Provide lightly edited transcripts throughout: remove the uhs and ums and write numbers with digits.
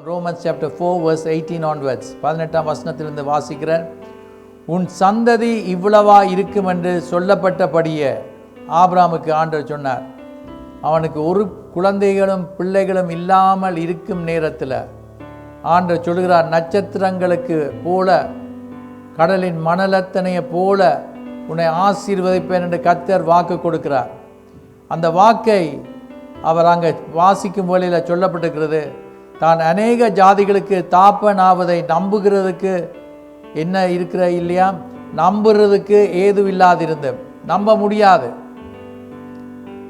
Romans chapter 4 verse 18 onwards 18ஆம் வசனத்திலிருந்து வாசிக்கிறேன். உன் சந்ததி இவ்வளவா இருக்கும் என்று சொல்லப்பட்டபடியே ஆபிரகாமுக்கு ஆண்டவர் சொன்னார். அவனுக்கு ஒரு குழந்தைகளும் பிள்ளைகளும் இல்லாமல் இருக்கும் நேரத்தில் ஆண்டவர் சொல்கிறார், நட்சத்திரங்களுக்கு போல கடலின் மணலத்தனையை போல உன்னை ஆசீர்வதிப்பேன் என்று கர்த்தர் வாக்கு கொடுக்கிறார். அந்த வாக்கை அவர் அங்கே வாசிக்கும் வேளையில் சொல்லப்பட்டிருக்கிறது. தான் அநேக ஜாதிகளுக்கு தாப்பனாவதை நம்புகிறதுக்கு என்ன இருக்கிற இல்லையா, நம்புறதுக்கு ஏதும் இல்லாதிருந்த, நம்ப முடியாது.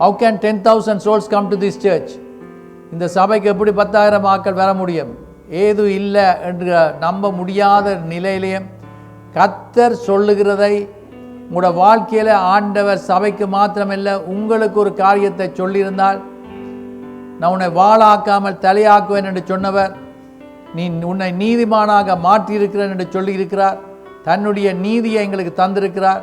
How can 10,000 souls come to this church? இந்த சபைக்கு எப்படி 10,000 ஆட்கள் வர முடியும்? ஏது இல்லை என்று நம்ப முடியாத நிலையிலேயும் கர்த்தர் சொல்லுகிறதை உங்களோட வாழ்க்கையில் ஆண்டவர் சபைக்கு மாத்திரமில்லை உங்களுக்கு ஒரு காரியத்தை சொல்லியிருந்தால், நான் உன்னை வாளாக்காமல் தலையாக்குவேன் என்று சொன்னவர் நீ உன்னை நீதிமானாக மாற்றியிருக்கிறேன் என்று சொல்லியிருக்கிறார். தன்னுடைய நீதியை எங்களுக்கு தந்திருக்கிறார்.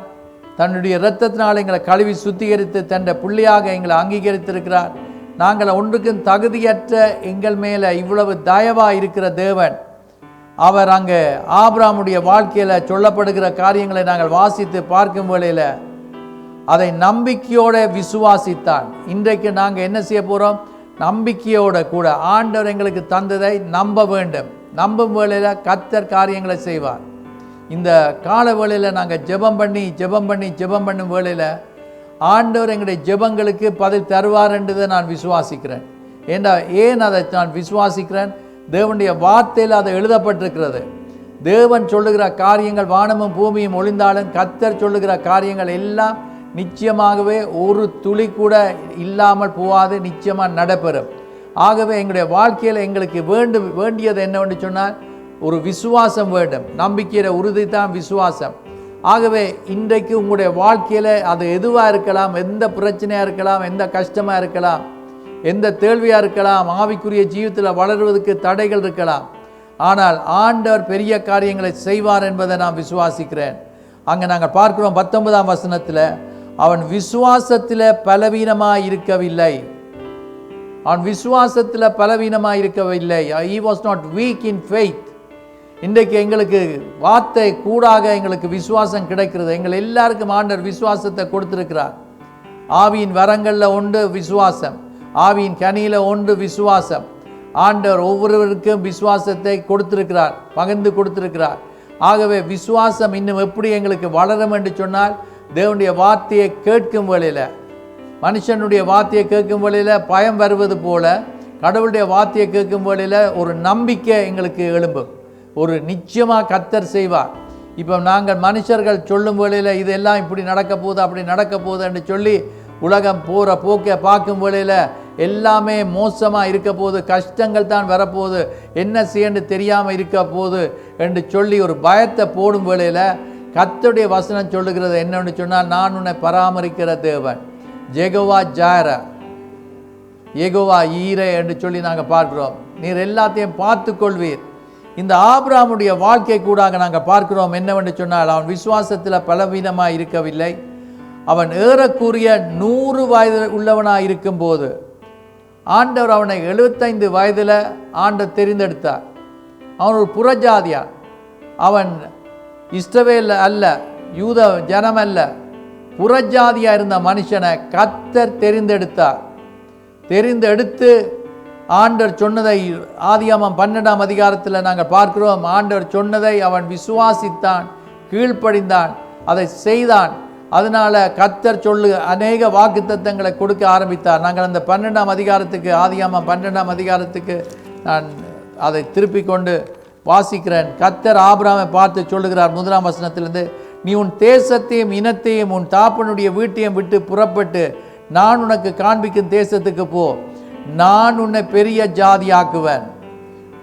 தன்னுடைய இரத்தத்தினால் எங்களை கழுவி சுத்திகரித்து தன்னுடைய பிள்ளையாக எங்களை அங்கீகரித்திருக்கிறார். நாங்கள் ஒன்றுக்கும் தகுதியற்ற எங்கள் மேலே இவ்வளவு தயவாக இருக்கிற தேவன், அவர் அங்கே ஆபிரகாமுடைய வாழ்க்கையில் சொல்லப்படுகிற காரியங்களை நாங்கள் வாசித்து பார்க்கும் வேளையில் அதை நம்பிக்கையோடு விசுவாசித்தான். இன்றைக்கு நாங்கள் என்ன செய்ய போகிறோம்? நம்பிக்கையோட கூட ஆண்டவர் எங்களுக்கு தந்ததை நம்ப வேண்டும். நம்பும் வேளையில் கர்த்தர் காரியங்களை செய்வார். இந்த கால வேளையில் நாங்கள் ஜெபம் பண்ணும் வேளையில் ஆண்டவர் எங்களுடைய ஜெபங்களுக்கு பதில் தருவார் என்றதை நான் விசுவாசிக்கிறேன். ஏன் அதை நான் விசுவாசிக்கிறேன்? தேவனுடைய வார்த்தையில் அதை எழுதப்பட்டிருக்கிறது. தேவன் சொல்லுகிற காரியங்கள் வானமும் பூமியும் ஒளிந்தாலும் கர்த்தர் சொல்லுகிற காரியங்கள் எல்லாம் நிச்சயமாகவே ஒரு துளி கூட இல்லாமல் போகாது, நிச்சயமாக நடைபெறும். ஆகவே எங்களுடைய வாழ்க்கையில் எங்களுக்கு வேண்டியது என்னவென்று சொன்னால் ஒரு விசுவாசம் வேண்டும். நம்பிக்கையில் உறுதி தான் விசுவாசம். ஆகவே இன்றைக்கு உங்களுடைய வாழ்க்கையில் அது எதுவாக இருக்கலாம், எந்த பிரச்சனையாக இருக்கலாம், எந்த கஷ்டமாக இருக்கலாம், எந்த தேள்வியாக இருக்கலாம், ஆவிக்குரிய ஜீவிதத்தில் வளருவதற்கு தடைகள் இருக்கலாம். ஆனால் ஆண்டவர் பெரிய காரியங்களை செய்வார் என்பதை நான் விசுவாசிக்கிறேன். அங்கே நாங்கள் பார்க்கிறோம் 19ஆம் வசனத்தில், அவன் விசுவாசத்தில் பலவீனமாக இருக்கவில்லை. அவன் விசுவாசத்தில் பலவீனமாக இருக்கவில்லை. He was not weak in faith. இன்றைக்கு எங்களுக்கு வார்த்தை கூடாக எங்களுக்கு விசுவாசம் கிடைக்கிறது. எங்கள் எல்லாருக்கும் ஆண்டவர் விசுவாசத்தை கொடுத்திருக்கிறார். ஆவியின் வரங்களில் ஒன்று விசுவாசம், ஆவியின் கனியில் ஒன்று விசுவாசம். ஆண்டவர் ஒவ்வொருவருக்கும் விசுவாசத்தை கொடுத்திருக்கிறார், பகிர்ந்து கொடுத்திருக்கிறார். ஆகவே விசுவாசம் இன்னும் எப்படி எங்களுக்கு வளரும் என்று சொன்னால், தேவனுடைய வார்த்தையை கேட்கும் வேளையில், மனுஷனுடைய வார்த்தையை கேட்கும் வேளையில் பயம் வருவது போல கடவுளுடைய வார்த்தையை கேட்கும் வேளையில் ஒரு நம்பிக்கை எங்களுக்கு எழும்பும். ஒரு நிச்சயமாக கர்த்தர் செய்வார். இப்போ நாங்கள் மனுஷர்கள் சொல்லும் வேளையில் இதெல்லாம் இப்படி நடக்க போகுது அப்படி நடக்க போகுது என்று சொல்லி உலகம் போகிற போக்கை பார்க்கும் வேளையில் எல்லாமே மோசமாக இருக்க போகுது, கஷ்டங்கள் தான் வரப்போகுது, என்ன செய்யன்னு தெரியாமல் இருக்க போகுது என்று சொல்லி ஒரு பயத்தை போடும் வேளையில் கர்த்தருடைய வசனம் சொல்லுகிறது என்னன்னு சொன்னால், நான் உன்னை பராமரிக்கிற தேவன், யெகோவா ஜாயிரே, யெகோவா ஈரே என்று சொல்லி நாங்கள் பார்க்கிறோம். நீர் எல்லாத்தையும் பார்த்து கொள்வீர். இந்த ஆபிரகாமுடைய வாழ்க்கை கூடாக நாங்கள் பார்க்கிறோம் என்னவென்று சொன்னால், அவன் விசுவாசத்தில் பலவீனமாக இருக்கவில்லை. அவன் ஏறக்குரிய 100 வயது உள்ளவனாக இருக்கும்போது ஆண்டவர் அவனை 75 வயதில் ஆண்டவர் தெரிந்தெடுத்தார். அவன் ஒரு புறஜாதியான். அவன் இஸ்ரவேல் அல்ல, யூத ஜனம் அல்ல, புறஜாதியாக இருந்த மனுஷனை கர்த்தர் தெரிந்தெடுத்தார். தெரிந்தெடுத்து ஆண்டவர் சொன்னதை ஆதியாகமம் 12ஆம் அதிகாரத்தில் நாங்கள் பார்க்கிறோம். ஆண்டவர் சொன்னதை அவன் விசுவாசித்தான், கீழ்ப்படிந்தான், அதை செய்தான். அதனால் கர்த்தர் அநேக வாக்குத்தத்தங்களை கொடுக்க ஆரம்பித்தார். நாங்கள் அந்த 12ஆம் அதிகாரத்துக்கு, ஆதியாகமம் 12ஆம் அதிகாரத்துக்கு நான் அதை திருப்பி கொண்டு வாசிக்கிறேன். கர்த்தர் ஆபிரகாமை பார்த்து சொல்லுகிறார் 1ஆம் வசனத்திலிருந்து, நீ உன் தேசத்தையும் இனத்தையும் உன் தாப்பனுடைய வீட்டையும் விட்டு புறப்பட்டு நான் உனக்கு காண்பிக்கும் தேசத்துக்கு போ. நான் உன்னை பெரிய ஜாதியாக்குவேன்,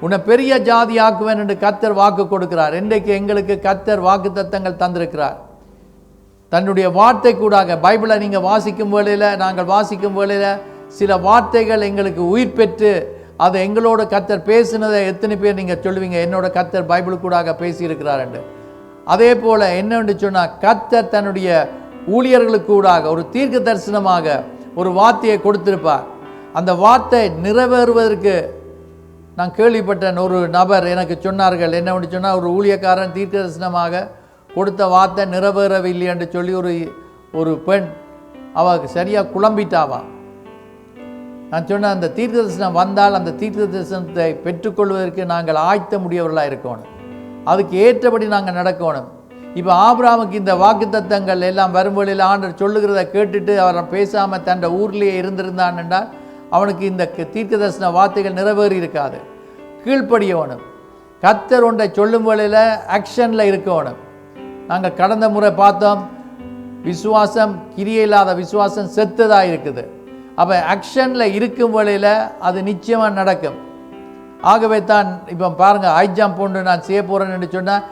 உன்னை பெரிய ஜாதியாக்குவேன் என்று கர்த்தர் வாக்கு கொடுக்கிறார். இன்றைக்கு எங்களுக்கு கர்த்தர் வாக்கு தத்தங்கள் தந்திருக்கிறார். தன்னுடைய வார்த்தை கூடாக பைபிளை நீங்கள் வாசிக்கும் வேளையில், நாங்கள் வாசிக்கும் வேளையில் சில வார்த்தைகள் எங்களுக்கு உயிர் பெற்று அது எங்களோட கர்த்தர் பேசினதை எத்தனை பேர் நீங்கள் சொல்லுவீங்க, என்னோட கர்த்தர் பைபிள் கூடாக பேசியிருக்கிறார் என்று. அதே போல் என்னவென்று சொன்னால், கர்த்தர் தன்னுடைய ஊழியர்களுக்கு கூடாக ஒரு தீர்க்க தரிசனமாக ஒரு வார்த்தையை கொடுத்திருப்பார். அந்த வார்த்தை நிறைவேறுவதற்கு நான் கேள்விப்பட்டேன், ஒரு நபர் எனக்கு சொன்னார்கள், என்ன சொன்னால், ஒரு ஊழியக்காரன் தீர்க்கதரிசனமாக கொடுத்த வார்த்தை நிறைவேறவில்லை என்று சொல்லி ஒரு பெண் அவள் சரியாக குழம்பிட்டாவா. நான் சொன்னேன், அந்த தீர்க்கதரிசனம் வந்தால் அந்த தீர்க்கதரிசனத்தை பெற்றுக்கொள்வதற்கு நாங்கள் ஆயத்தமுடையவர்களாக இருக்கணும், அதுக்கு ஏற்றபடி நாங்கள் நடக்கணும். இப்போ ஆபிரகாமுக்கு இந்த வாக்குத்தத்தங்கள் எல்லாம் வரும்பொழுது ஆண்டவர் சொல்லுகிறத கேட்டுட்டு அவர் பேசாமல் தன் ஊர்லேயே இருந்திருந்தான் என்றால் அவனுக்கு இந்த தீர்க்கதரிசன வார்த்தைகள் நிறைவேறி இருக்காது. கீழ்ப்படியவனும் கர்த்தர் ஒன்றை சொல்லும் வேளையில் ஆக்ஷனில் இருக்கணும். நாங்கள் கடந்த முறை பார்த்தோம், விசுவாசம் கிரியை இல்லாத விசுவாசம் செத்ததாக இருக்குது. அப்போ ஆக்ஷனில் இருக்கும் வேளையில் அது நிச்சயமாக நடக்கும். ஆகவே தான் இப்போ பாருங்கள், ஹை ஜம்ப் ஒன்று நான் செய்ய போகிறேன்னு சொன்னால்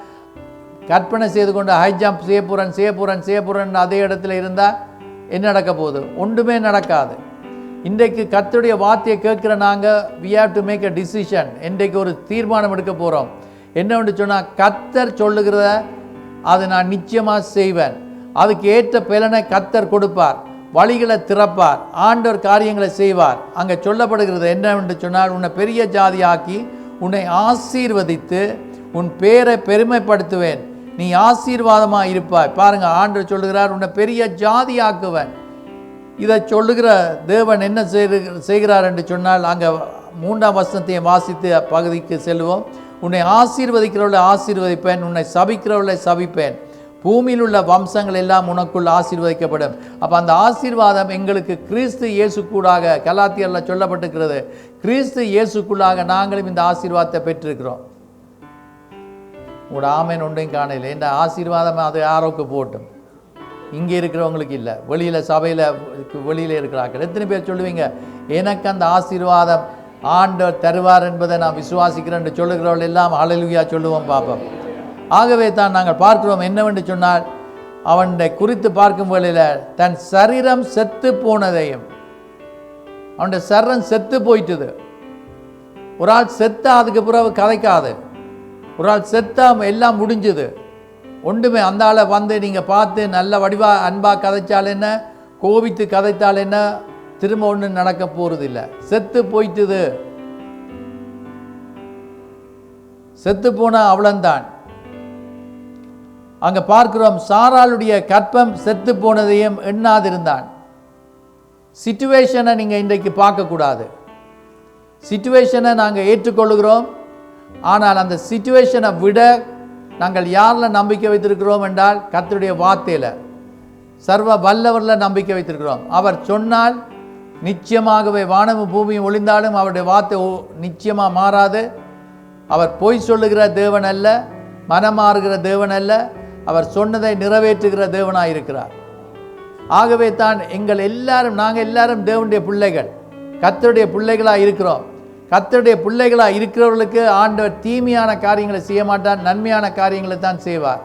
கற்பனை செய்து கொண்டு ஹை ஜம்ப் செய்ய போகிறேன் அதே இடத்துல இருந்தால் என்ன நடக்க போகுது? ஒன்றுமே நடக்காது. இன்றைக்கு கர்த்தருடைய வார்த்தையை கேட்குற நாங்கள் we have to make a decision. இன்றைக்கு ஒரு தீர்மானம் எடுக்க போகிறோம். என்னவென்று சொன்னால், கர்த்தர் சொல்லுகிறத அதை நான் நிச்சயமாக செய்வேன். அதுக்கு ஏற்ற பலனை கர்த்தர் கொடுப்பார், வழிகளை திறப்பார், ஆண்டவர் காரியங்களை செய்வார். அங்கே சொல்லப்படுகிறது என்னவென்று சொன்னால், உன்னை பெரிய ஜாதியாக்கி உன்னை ஆசீர்வதித்து உன் பேரை பெருமைப்படுத்துவேன், நீ ஆசீர்வாதமாக இருப்பாய். பாருங்கள், ஆண்டவர் சொல்லுகிறார், உன்னை பெரிய ஜாதியாக்குவேன். இதை சொல்லுகிற தேவன் என்ன செய்கிறார் என்று சொன்னால், அங்கே 3ஆம் வசனத்தையும் வாசித்து பகுதிக்கு செல்வோம். உன்னை ஆசீர்வதிக்கிறவர்களை ஆசீர்வதிப்பேன், உன்னை சபிக்கிறவர்களை சபிப்பேன், பூமியில் உள்ள வம்சங்கள் எல்லாம் உனக்குள் ஆசீர்வதிக்கப்படும். அப்போ அந்த ஆசீர்வாதம் எங்களுக்கு கிறிஸ்து இயேசுக்குள்ளாக, கலாத்தியரில் சொல்லப்பட்டிருக்கிறது, கிறிஸ்து இயேசுக்குள்ளாக நாங்களும் இந்த ஆசீர்வாதத்தை பெற்றிருக்கிறோம். உங்களோட ஆமேன் ஒன்றையும் காணல. இந்த ஆசீர்வாதம் அது யாரோக்கு போட்டும், இங்கே இருக்கிறவங்களுக்கு இல்லை, வெளியில் சபையில் வெளியில் இருக்கிறார்கள். எத்தனை பேர் சொல்லுவீங்க, எனக்கு அந்த ஆசீர்வாதம் ஆண்டவர் தருவார் என்பதை நான் விசுவாசிக்கிறேன் என்று சொல்லுகிறவர்கள் எல்லாம் ஹல்லேலூயா சொல்லுவோம் பார்ப்போம். ஆகவே தான் நாங்கள் பார்க்கிறோம் என்னவென்று சொன்னால், அவனை குறித்து பார்க்கும் வேளையில் தன் சரீரம் செத்து போனதையும், அவனுடைய சரீரம் செத்து போயிட்டுது. ஒரு ஆள் செத்தா அதுக்கு பிறகு கதைக்காது, ஒரு ஆள் செத்தா எல்லாம் முடிஞ்சுது. ஒன்றுமே அந்த ஆளை வந்து நீங்கள் பார்த்து நல்ல வடிவாக அன்பாக கதைச்சால் என்ன, கோபித்து கதைத்தால் என்ன, திரும்ப ஒன்று நடக்க போகிறது இல்லை. செத்து போயிட்டுது. செத்து போனால் அவ்வளோந்தான். அங்கே பார்க்கிறோம், சாராளுடைய கற்பம் செத்து போனதையும் எண்ணாதிருந்தான். சிச்சுவேஷனை நீங்கள் இன்றைக்கு பார்க்கக்கூடாது. சிச்சுவேஷனை நாங்கள் ஏற்றுக்கொள்கிறோம், ஆனால் அந்த சிச்சுவேஷனை விட நாங்கள் யாரில் நம்பிக்கை வைத்திருக்கிறோம் என்றால், கர்த்தருடைய வார்த்தையில், சர்வ வல்லவரில் நம்பிக்கை வைத்திருக்கிறோம். அவர் சொன்னால் நிச்சயமாகவே வானமும் பூமியும் ஒளிந்தாலும் அவருடைய வார்த்தை நிச்சயமாக மாறாது. அவர் பொய் சொல்லுகிற தேவன் அல்ல, மனமாறுகிற தேவன் அல்ல, அவர் சொன்னதை நிறைவேற்றுகிற தேவனாக இருக்கிறார். ஆகவே தான் நாங்கள் எல்லாரும் தேவனுடைய பிள்ளைகள், கர்த்தருடைய பிள்ளைகளாக இருக்கிறோம். கர்த்தருடைய பிள்ளைகளாக இருக்கிறவர்களுக்கு ஆண்டவர் தீமையான காரியங்களை செய்ய மாட்டார், நன்மையான காரியங்களை தான் செய்வார்.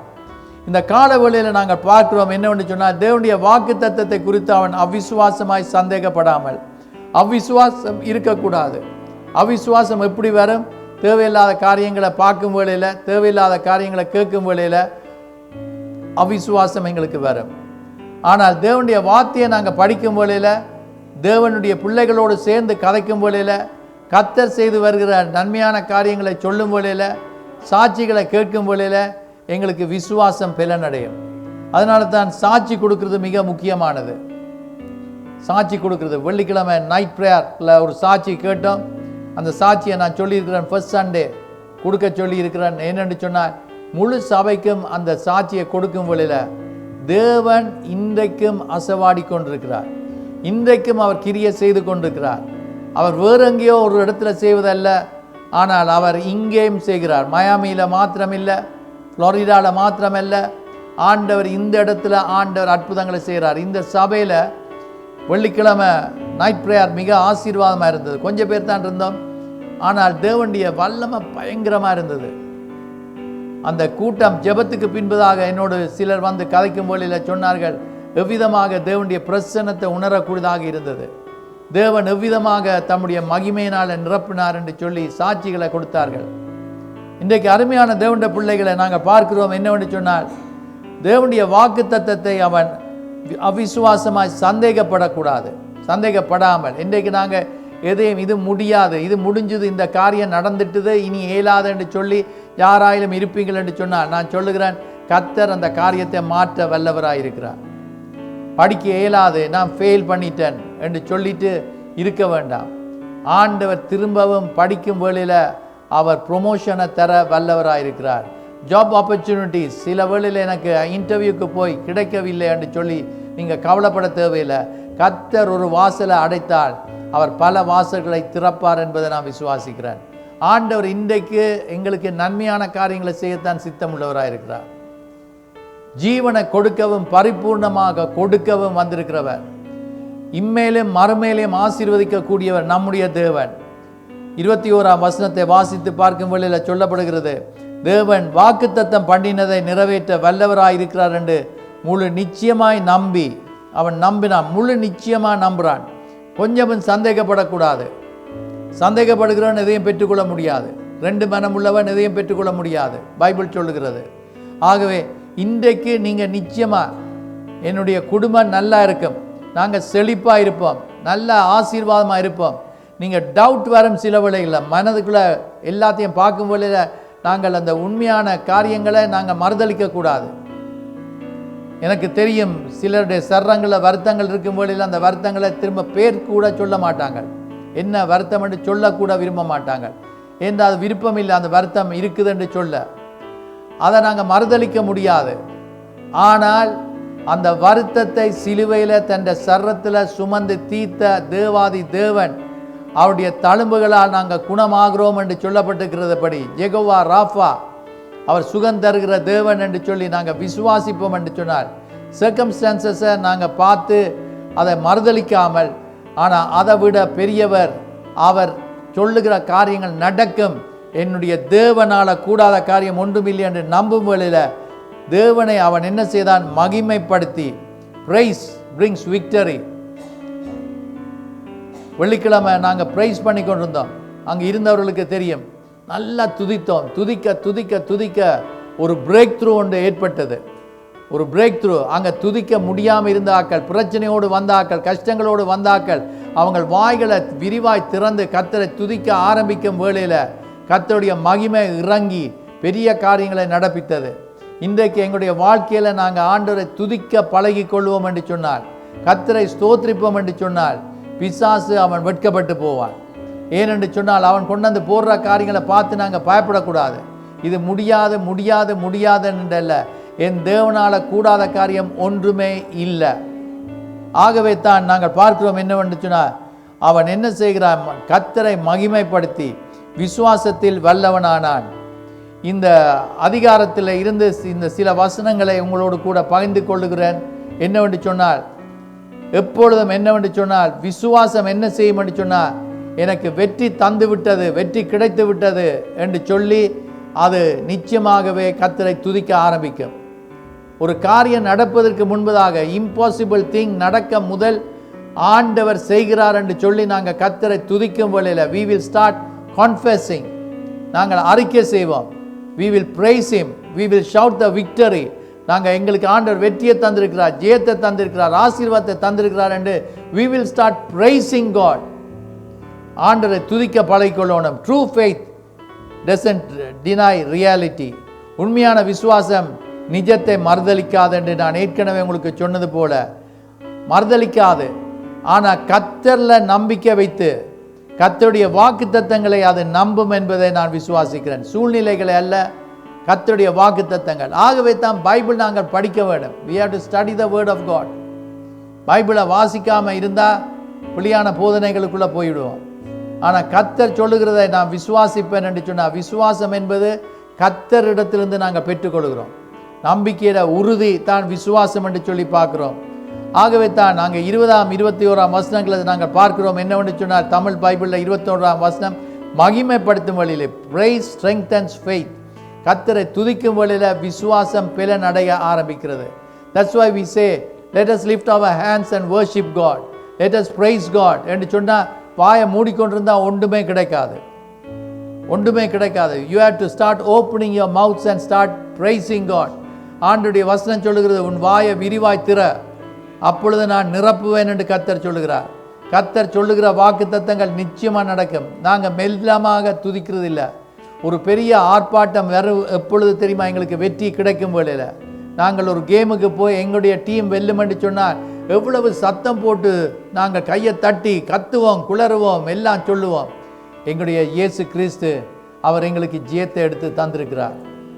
இந்த காலவேளையில் நாங்கள் பார்க்கிறோம் என்னவென்று சொன்னால், தேவனுடைய வாக்கு தத்தத்தை குறித்து அவன் அவிசுவாசமாய் சந்தேகப்படாமல், அவிசுவாசம் இருக்கக்கூடாது. அவிசுவாசம் எப்படி வரும்? தேவையில்லாத காரியங்களை பார்க்கும் வேளையில், தேவையில்லாத காரியங்களை கேட்கும் வேளையில் அவிசுவாசம் எங்களுக்கு வரும். ஆனால் தேவனுடைய வார்த்தையை நாங்கள் படிக்கும் வேளையில், தேவனுடைய பிள்ளைகளோடு சேர்ந்து கதைக்கும் வேளையில், கர்த்தர் செய்து வருகிற நன்மையான காரியங்களை சொல்லும் வேளையில், சாட்சிகளை கேட்கும் வேளையில் எங்களுக்கு விசுவாசம் பலனடையும். அதனால தான் சாட்சி கொடுக்கறது மிக முக்கியமானது. சாட்சி கொடுக்கறது, வெள்ளிக்கிழமை நைட் ப்ரேயரில் ஒரு சாட்சி கேட்டோம். அந்த சாட்சியை நான் சொல்லியிருக்கிறேன், ஃபர்ஸ்ட் சண்டே கொடுக்க சொல்லியிருக்கிறேன். என்னென்னு சொன்னால், முழு சபைக்கும் அந்த சாட்சியை கொடுக்கும் வேளையில் தேவன் இன்றைக்கும் அசைவாடி கொண்டிருக்கிறார். இன்றைக்கும் அவர் கிரியை செய்து கொண்டிருக்கிறார். அவர் வேறு எங்கேயோ ஒரு இடத்துல செய்வதல்ல, ஆனால் அவர் இங்கேயும் செய்கிறார். மயாமியில் மாத்திரமில்லை, ஃப்ளோரிடாவில் மாத்திரமல்ல, ஆண்டவர் இந்த இடத்துல ஆண்டவர் அற்புதங்களை செய்கிறார். இந்த சபையில் வெள்ளிக்கிழமை நைட் ப்ரேயர் மிக ஆசீர்வாதமாக இருந்தது. கொஞ்சம் பேர் தான் இருந்தோம், ஆனால் தேவனுடைய வல்லமை பயங்கரமாக இருந்தது. அந்த கூட்டம் ஜெபத்துக்கு பின்பதாக என்னோடு சிலர் வந்து கதைக்கும் போலில் சொன்னார்கள், எவ்விதமாக தேவனுடைய பிரசன்னத்தை உணரக்கூடியதாக இருந்தது, தேவன் எவ்விதமாக தம்முடைய மகிமையினால் நிரப்பினார் என்று சொல்லி சாட்சிகளை கொடுத்தார்கள். இன்றைக்கு அருமையான தேவனுடைய பிள்ளைகளை நாங்கள் பார்க்கிறோம் என்னவென்று சொன்னால், தேவனுடைய வாக்கு தத்தத்தை அவன் அவிசுவாசமாய் சந்தேகப்படக்கூடாது. சந்தேகப்படாமல் இன்றைக்கு நாங்கள் எதையும் இது முடியாது, இது முடிஞ்சது, இந்த காரியம் நடந்துட்டுது, இனி இயலாது என்று சொல்லி யாராயிலும் இருப்பீங்கள் என்று சொன்னால் நான் சொல்லுகிறேன், கர்த்தர் அந்த காரியத்தை மாற்ற வல்லவராயிருக்கிறார். படிக்க இயலாது, நான் ஃபெயில் பண்ணிட்டேன் என்று சொல்லிட்டு இருக்க வேண்டாம். ஆண்டவர் திரும்பவும் படிக்கும் வேளையில் அவர் ப்ரொமோஷனை தர வல்லவராயிருக்கிறார். ஜாப் ஆப்பர்ச்சுனிட்டிஸ், சில வேளையில் எனக்கு இன்டர்வியூக்கு போய் கிடைக்கவில்லை என்று சொல்லி நீங்கள் கவலைப்பட தேவையில்லை. கர்த்தர் ஒரு வாசலை அடைத்தால் அவர் பல வாசல்களை திறப்பார் என்பதை நான் விசுவாசிக்கிறேன். ஆண்டவர் இன்றைக்கு எங்களுக்கு நன்மையான காரியங்களை செய்யத்தான் சித்தம் உள்ளவராயிருக்கிறார். ஜீவனை கொடுக்கவும் பரிபூர்ணமாக கொடுக்கவும் வந்திருக்கிறவர், இம்மேலும் மறுமேலும் ஆசீர்வதிக்கக்கூடியவர் நம்முடைய தேவன். 21ஆம் வசனத்தை வாசித்து பார்க்கும் வேளையில் சொல்லப்படுகிறது, தேவன் வாக்குத்தத்தம் பண்ணினதை நிறைவேற்ற வல்லவராயிருக்கிறார் என்று முழு நிச்சயமாய் நம்பி, அவன் நம்பினான், முழு நிச்சயமாக நம்புகிறான். கொஞ்சமும் சந்தேகப்படக்கூடாது. சந்தேகப்படுகிறவன் எதையும் பெற்றுக்கொள்ள முடியாது. 2 மனம் உள்ளவன் எதையும் பெற்றுக்கொள்ள முடியாது, பைபிள் சொல்லுகிறது. ஆகவே இன்றைக்கு நீங்கள் நிச்சயமாக என்னுடைய குடும்பம் நல்லா இருக்கும், நாங்கள் செழிப்பாக இருப்போம், நல்ல ஆசீர்வாதமாக இருப்போம். நீங்கள் டவுட் வரும் சில வேளைகளில், மனதுக்குள்ளே எல்லாத்தையும் பார்க்கும் வேளையில் நாங்கள் அந்த உண்மையான காரியங்களை நாங்கள் மறுதளிக்கக்கூடாது. எனக்கு தெரியும், சிலருடைய சர்றங்களில் வருத்தங்கள் இருக்கும் வேளையில் அந்த வருத்தங்களை திரும்ப பேர் கூட சொல்ல மாட்டாங்க. என்ன வருத்தம் என்று சொல்லக்கூட விரும்ப மாட்டாங்க. ஏன்னா அது விருப்பம் இல்லை, அந்த வருத்தம் இருக்குது என்று சொல்ல. அதை நாங்கள் மறுதளிக்க முடியாது. ஆனால் அந்த வருத்தத்தை சிலுவையில் தன் சர்றத்தில் சுமந்து தீர்த்த தேவாதி தேவன், அவருடைய தழும்புகளால் நாங்கள் குணமாகிறோம் என்று சொல்லப்பட்டிருக்கிறதுபடி, யெகோவா ராஃபா, அவர் சுகம் தருகிற தேவன் என்று சொல்லி நாங்கள் விசுவாசிப்போம் என்று சொன்னார். சர்க்கம்ஸ்டான்சஸை நாங்கள் பார்த்து அதை மறுதளிக்காமல், ஆனால் அதை விட பெரியவர், அவர் சொல்லுகிற காரியங்கள் நடக்கும், என்னுடைய தேவனால் கூடாத காரியம் ஒன்றுமில்லை என்று நம்பும் வேளையில் தேவனை அவன் என்ன செய்தான்? மகிமைப்படுத்தி. Praise brings victory. வெள்ளிக்கிழமை நாங்கள் ப்ரைஸ் பண்ணி கொண்டிருந்தோம். அங்கே இருந்தவர்களுக்கு தெரியும், நல்லா துதித்தோம். துதிக்க துதிக்க துதிக்க ஒரு பிரேக் த்ரூ ஒன்று ஏற்பட்டது. ஒரு பிரேக் த்ரூ. அங்கே துதிக்க முடியாமல் இருந்த ஆக்கள், பிரச்சனையோடு வந்த ஆக்கள், கஷ்டங்களோடு வந்த ஆக்கள், அவங்க வாய்களை விரிவாய் திறந்து கர்த்தரை துதிக்க ஆரம்பிக்கும் வேளையில் கர்த்தருடைய மகிமை இறங்கி பெரிய காரியங்களை நடப்பித்தது. இன்றைக்கு எங்களுடைய வாழ்க்கையில் நாங்கள் ஆண்டவரை துதிக்க பழகி கொள்வோம் என்று சொன்னால், கர்த்தரை ஸ்தோத்திரிப்போம் என்று சொன்னால், பிசாசு அவன் வெட்கப்பட்டு போவான். ஏனென்று சொன்னால், அவன் கொண்டு வந்து போடுற காரியங்களை பார்த்து நாங்கள் பயப்படக்கூடாது. இது முடியாது முடியாது முடியாது என்றல்ல, என் தேவனால் கூடாத காரியம் ஒன்றுமே இல்லை. ஆகவே தான் நாங்கள் பார்க்கிறோம் என்னவென்று சொன்னால், அவன் என்ன செய்கிறான்? கர்த்தரை மகிமைப்படுத்தி விசுவாசத்தில் வல்லவனானான். இந்த அதிகாரத்தில் இருந்து இந்த சில வசனங்களை உங்களோடு கூட பகிர்ந்து கொள்ளுகிறேன். என்னவென்று சொன்னால், எப்பொழுதும் என்னவென்று சொன்னால், விசுவாசம் என்ன செய்யும் என்று சொன்னால், எனக்கு வெற்றி தந்து விட்டது, வெற்றி கிடைத்து விட்டது என்று சொல்லி அது நிச்சயமாகவே கர்த்தரை துதிக்க ஆரம்பிக்கும். ஒரு காரியம் நடப்பதற்கு முன்பதாக, இம்பாசிபிள் திங் நடக்க முதல் ஆண்டவர் செய்கிறார் என்று சொல்லி நாங்கள் கர்த்தரை துதிக்கும் வேளையில் we will start confessing. நாங்கள் அறிக்கை செய்வோம். we will praise him, we will shout the victory. நாங்கள் எங்களுக்கு ஆண்டவர் வெற்றியை தந்திருக்கிறார், ஜெயத்தை தந்திருக்கிறார், ஆசீர்வாதத்தை தந்திருக்கிறார் என்று we will start praising God. ஆண்டவரை துதிக்க பழகிக்கொள்ளணும். True faith doesn't deny reality. உண்மையான விசுவாசம் நிஜத்தை மறுதளிக்காது என்று நான் ஏற்கனவே உங்களுக்கு சொன்னது போல மறுதளிக்காது. ஆனால் கர்த்தரில் நம்பிக்கை வைத்து கர்த்தருடைய வாக்குத்தத்தங்களை அது நம்பும் என்பதை நான் விசுவாசிக்கிறேன். சூழ்நிலைகளை அல்ல, கர்த்தருடைய வாக்குத்தத்தங்கள். ஆகவே தான் பைபிள் நாங்கள் படிக்க வேண்டும். we have to study the word of God. பைபிளை வாசிக்காமல் இருந்தால் புலியான போதனைகளுக்குள்ளே போய்விடுவோம். ஆனால் கர்த்தர் சொல்லுகிறதை நான் விசுவாசிப்பேன் என்று சொன்னால், விசுவாசம் என்பது கர்த்தரிடத்திலிருந்து நாங்கள் பெற்றுக்கொள்கிறோம். நம்பிக்கையிட உறுதி தான் விசுவாசம் என்று சொல்லி பார்க்கிறோம். ஆகவே தான் நாங்கள் 20ஆம் 21ஆம் வசனங்களை நாங்கள் பார்க்கிறோம். என்னவென்று சொன்னால், தமிழ் பைபிளில் 21ஆம் வசனம், மகிமைப்படுத்தும் வழியிலே praise strengthens faith. கர்த்தரை துதிக்கும் வழியில் விசுவாசம் பலன் அடைய ஆரம்பிக்கிறது. That's why we say let us lift our hands and worship God, let us praise God என்று சொன்னால், வாயை மூடிக்கொண்டிருந்தால் ஒன்றுமே கிடைக்காது, ஒன்றுமே கிடைக்காது. You have to start opening your mouths and start praising God. ஆண்டவருடைய வசனம் சொல்லுகிறது, உன் வாயை விரிவாய் திற, அப்பொழுது நான் நிரப்புவேன் என்று கர்த்தர் சொல்லுகிறார். கர்த்தர் சொல்லுகிற வாக்குத்தத்தங்கள் நிச்சயமாக நடக்கும். நாங்கள் மெல்லமாக துதிக்கிறது இல்லை. ஒரு பெரிய ஆர்ப்பாட்டம் எப்பொழுது தெரியுமா? எங்களுக்கு வெற்றி கிடைக்கும் வேளையில். நாங்கள் ஒரு கேமுக்கு போய் எங்களுடைய டீம் வெல்லுமென்று சொன்னால் எவ்வளவு சத்தம் போட்டு நாங்கள் கையை தட்டி கத்துவோம், குளறுவோம், எல்லாம் சொல்லுவோம். எங்களுடைய இயேசு கிறிஸ்து அவர் எங்களுக்கு ஜெயத்தை எடுத்து தந்திருக்கிறார்,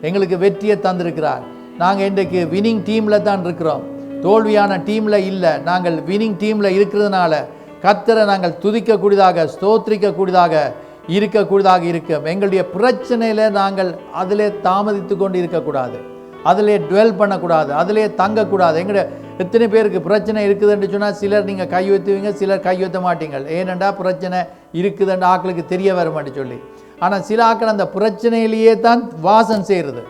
எங்களுக்கு வெற்றியை தந்திருக்கிறார். நாங்கள் இன்றைக்கு வினிங் டீமில் தான் இருக்கிறோம், தோல்வியான டீமில் இல்லை. நாங்கள் வினிங் டீமில் இருக்கிறதுனால கர்த்தரை நாங்கள் துதிக்கக்கூடியதாக, ஸ்தோத்திரிக்கக்கூடியதாக, இருக்கக்கூடியதாக இருக்கும். எங்களுடைய பிரச்சனையில் நாங்கள் அதிலே தாமதித்து கொண்டு இருக்கக்கூடாது, அதிலே டுவெல் பண்ணக்கூடாது, அதிலே தங்கக்கூடாது. எங்களுடைய எத்தனை பேருக்கு பிரச்சனை இருக்குதுன்னு சொன்னால் சிலர் நீங்கள் கை வைத்துவீங்க, சிலர் கை வைத்த மாட்டீங்க. ஏனெண்டா பிரச்சனை இருக்குதுன்ற ஆக்களுக்கு தெரிய வருமான்னு சொல்லி. ஆனால் சில ஆக்கள் அந்த பிரச்சனையிலேயே தான் வாசம் செய்கிறது.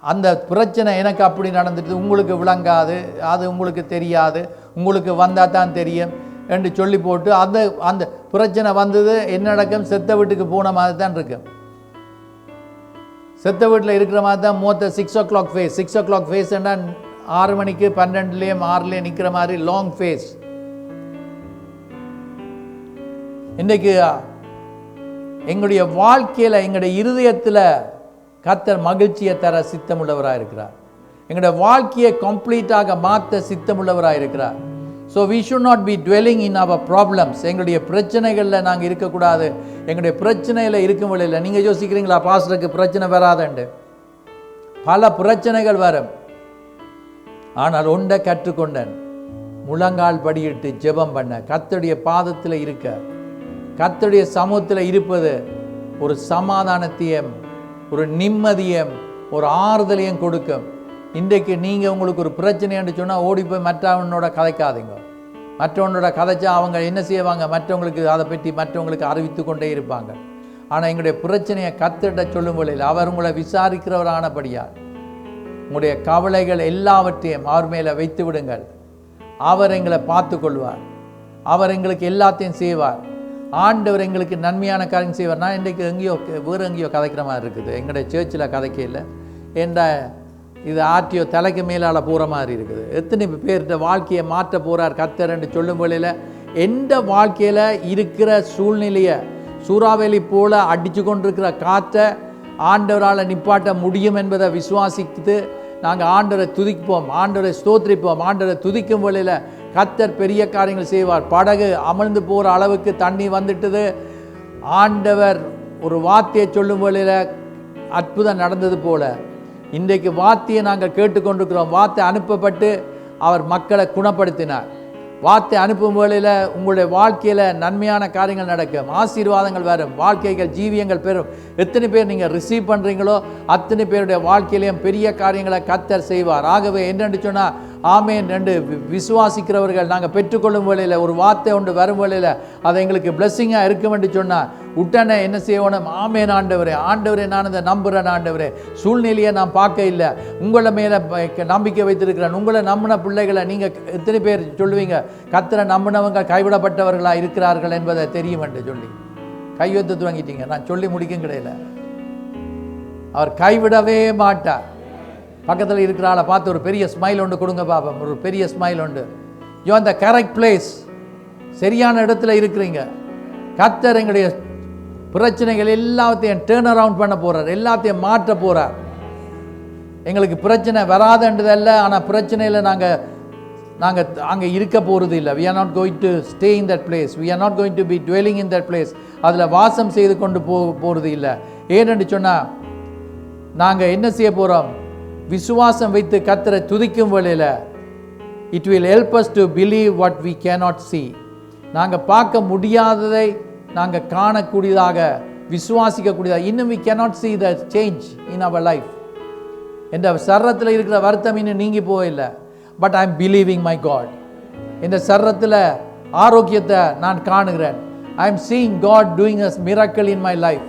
அந்த பிரச்சனை எனக்கு அப்படி நடந்துட்டு உங்களுக்கு விளங்காது, அது உங்களுக்கு தெரியாது, உங்களுக்கு வந்தால் தான் தெரியும் என்று சொல்லி போட்டு அந்த பிரச்சனை வந்தது என்ன நடக்கும்? செத்த வீட்டுக்கு போன மாதிரி தான் இருக்கும். செத்த வீட்டில் இருக்கிற மாதிரி தான் மோத்த 6 o'clock ஃபேஸ். 6 o'clock ஃபேஸ் என்றால் 6 மணிக்கு 12லேயும் 6லேயும் நிற்கிற மாதிரி லாங் ஃபேஸ். இன்றைக்கு எங்களுடைய வாழ்க்கையில், எங்களுடைய இருதயத்தில் கர்த்தர் மகிழ்ச்சியை தர சித்தமுள்ளவராக இருக்கிறார். எங்களுடைய வாழ்க்கையை கம்ப்ளீட்டாக மாற்ற சித்தமுள்ளவராக இருக்கிறார். So we should not be dwelling in our problems. எங்களுடைய பிரச்சனைகளில் நாங்கள் இருக்கக்கூடாது. எங்களுடைய பிரச்சனையில் இருக்கும் வழியில் நீங்கள் யோசிக்கிறீங்களா, பாஸ்டருக்கு பிரச்சனை வராதுண்டு? பல பிரச்சனைகள் வரும். ஆனால் ஒன்றை கற்றுக்கொண்டேன், முழங்கால் படியிட்டு ஜெபம் பண்ண, கர்த்தருடைய பாதத்தில் இருக்க, கர்த்தருடைய சமூகத்தில் இருப்பது ஒரு சமாதானத்தையும் ஒரு நிம்மதியும் ஒரு ஆறுதலையும் கொடுக்கும். இன்றைக்கு நீங்கள் உங்களுக்கு ஒரு பிரச்சனைன்னு சொன்னால் ஓடி போய் மற்றவனோட கதைக்காதீங்க. மற்றவனோட கதைச்சா அவங்க என்ன செய்வாங்க? மற்றவங்களுக்கு அதை பற்றி மற்றவங்களுக்கு அறிவித்து கொண்டே இருப்பாங்க. ஆனால் எங்களுடைய பிரச்சனையை கர்த்தர்கிட்ட சொல்லும் வேளையில் அவர் உங்களை விசாரிக்கிறவரானபடியால் உங்களுடைய கவலைகள் எல்லாவற்றையும் அவர் மேலே வைத்து விடுங்கள். அவர் எங்களை பார்த்து கொள்வார், அவர் எங்களுக்கு எல்லாத்தையும் செய்வார். ஆண்டவர் எங்களுக்கு நன்மையான காரியம் செய்வார். நான் இன்றைக்கு வேறு எங்கேயோ கதைக்கிற மாதிரி இருக்குது. எங்களுடைய சேர்ச்சில் கதைக்க இல்லை, என்ற இது ஆர்டிஓ தலைக்கு மேலால் போகிற மாதிரி இருக்குது. எத்தனை பேர்கிட்ட வாழ்க்கையை மாற்ற போகிறார் கர்த்தர் என்று சொல்லும் வேளையில் எந்த வாழ்க்கையில் இருக்கிற சூழ்நிலையை சூறாவளி போல அடித்து கொண்டிருக்கிற காற்றை ஆண்டவரால் நிப்பாட்ட முடியும் என்பதை விசுவாசித்து நாங்கள் ஆண்டவரை துதிப்போம், ஆண்டவரை ஸ்தோத்திரிப்போம். ஆண்டவரை துதிக்கும் வேளையில் கர்த்தர் பெரிய காரியங்கள் செய்வார். படகு அமிழ்ந்து போகிற அளவுக்கு தண்ணி வந்துட்டுது. ஆண்டவர் ஒரு வார்த்தையை சொல்லும் வேளையில் அற்புதம் நடந்தது போல இன்றைக்கு வார்த்தையை நாங்கள் கேட்டுக்கொண்டிருக்கிறோம். வார்த்தை அனுப்பப்பட்டு அவர் மக்களை குணப்படுத்தினார். வார்த்தை அனுப்பும் வேளையில் உங்களுடைய வாழ்க்கையில் நன்மையான காரியங்கள் நடக்கும், ஆசீர்வாதங்கள் வரும், வாழ்க்கைகள் ஜீவியங்கள் பெறும். எத்தனை பேர் நீங்கள் ரிசீவ் பண்ணுறீங்களோ அத்தனை பேருடைய வாழ்க்கையிலையும் பெரிய காரியங்களை கர்த்தர் செய்வார். ஆகவே என்னென்று சொன்னால் ஆமேன் என்று விசுவாசிக்கிறவர்கள் நாங்கள் பெற்றுக்கொள்ளும் வேளையில் ஒரு வார்த்தை ஒன்று வரும் வேளையில் அது எங்களுக்கு பிளெஸ்ஸிங்காக இருக்கும் என்று சொன்னால் உடனே என்ன செய்யணும்? ஆமேன் ஆண்டவரே, ஆண்டவரே நான் இதை நம்புகிறேன், ஆண்டவரே சூழ்நிலையை நான் பார்க்க இல்லை, உங்களை மேலே நம்பிக்கை வைத்திருக்கிறேன். உங்களை நம்பின பிள்ளைகளை நீங்கள் எத்தனை பேர் சொல்லுவீங்க கர்த்தரை நம்பினவங்க கைவிடப்பட்டவர்களாக இருக்கிறார்கள் என்பதை தெரியும் என்று சொல்லி கையெழுத்து துவங்கிட்டீங்க? நான் சொல்லி முடிக்கும் கிடையாது. அவர் கைவிடவே மாட்டார். பக்கத்தில் இருக்கிற ஆளை பார்த்து ஒரு பெரிய ஸ்மைல் ஒன்று கொடுங்க பாப்பா, ஒரு பெரிய ஸ்மைல் உண்டு. You are the correct place, சரியான இடத்துல இருக்கிறீங்க. கர்த்தர் எங்களுடைய பிரச்சனைகள் எல்லாத்தையும் டேர்ன் அரவுண்ட் பண்ண போகிறார், எல்லாத்தையும் மாற்ற போகிறார். எங்களுக்கு பிரச்சனை வராதுன்றதல்ல, ஆனால் பிரச்சனையில் நாங்கள் அங்கே இருக்க போகிறது இல்லை. we are not going to stay in that place, we are not going to be dwelling in that place. அதில் வாசம் செய்து கொண்டு போகிறது இல்லை. ஏனென்று சொன்னால் நாங்கள் என்ன செய்ய போகிறோம்? விசுவாசம் வைத்து கர்த்தரை துதிக்கும் வேளையில் it will help us to believe what we cannot see. நாங்கள் பார்க்க முடியாததை நாங்கள் காணக்கூடியதாக, விசுவாசிக்கக்கூடியதாக. இன்னும் we cannot see the change in our life. இந்த சர்ரத்தில் இருக்கிற வருத்தம் இன்னும் நீங்கி போகல. But I am believing my God. இந்த சர்ரத்தில் ஆரோக்கியத்தை நான் காணுகிறேன். I am seeing God doing a miracle in my life.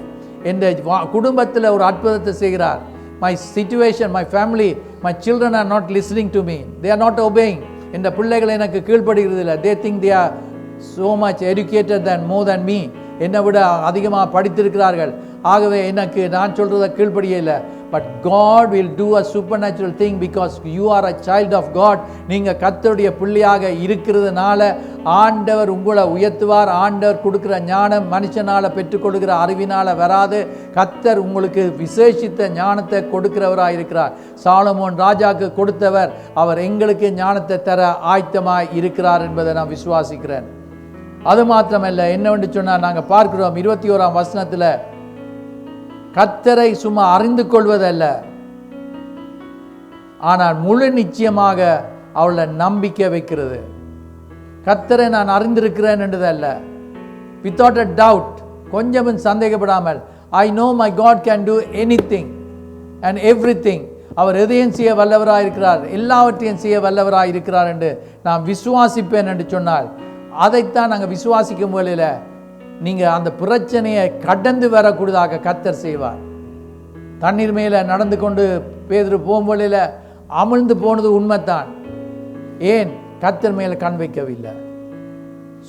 இந்த குடும்பத்தில் ஒரு அற்புதத்தை செய்கிறார். My situation, my family, my children are not listening to me, they are not obeying. இந்த பிள்ளைகள் எனக்கு கீழ்ப்படுகிறது இல்லை. They think they are so much educated than more than me. என்னை விட அதிகமாக படித்திருக்கிறார்கள். ஆகவே எனக்கு நான் சொல்கிறத கீழ்ப்படியே இல்லை. But God will do a supernatural thing because you are a child of God. நீங்கள் கர்த்தருடைய பிள்ளையாக இருக்கிறதுனால ஆண்டவர் உங்களை உயர்த்துவார். ஆண்டவர் கொடுக்கிற ஞானம் மனுஷனால் பெற்றுக்கொள்கிற அறிவினால் வராது. கர்த்தர் உங்களுக்கு விசேஷித்த ஞானத்தை கொடுக்கிறவராக இருக்கிறார். சாலமோன் ராஜாக்கு கொடுத்தவர், அவர் எங்களுக்கு ஞானத்தை தர ஆயத்தமாய் இருக்கிறார் என்பதை நான் விசுவாசிக்கிறேன். அது மாத்திரமல்ல, என்னவென்று சொன்னால் நாங்கள் பார்க்கிறோம் 21ஆம் வசனத்தில், கர்த்தரை சும்மா அறிந்து கொள்வதல்ல, ஆனால் முழு நிச்சயமாக அவளை நம்பிக்கை வைக்கிறது. கர்த்தரை நான் அறிந்திருக்கிறேன் என்றதல்ல, without a doubt, கொஞ்சமும் சந்தேகப்படாமல், I know my God can do anything and everything. அவர் எதையும் செய்ய வல்லவராக இருக்கிறார், எல்லாவற்றையும் செய்ய வல்லவராக இருக்கிறார் என்று நான் விசுவாசிப்பேன் என்று சொன்னால், அதைத்தான் நாங்கள் விசுவாசிக்கும் போதில் நீங்கள் அந்த பிரச்சனையை கடந்து வரக்கூடியதாக கர்த்தர் செய்வார். தண்ணீர் மேலே நடந்து கொண்டு பேதுரு போகும்போதில் அமிழ்ந்து போனது உண்மைத்தான். ஏன்? கர்த்தர் மேலே கண் வைக்கவில்லை,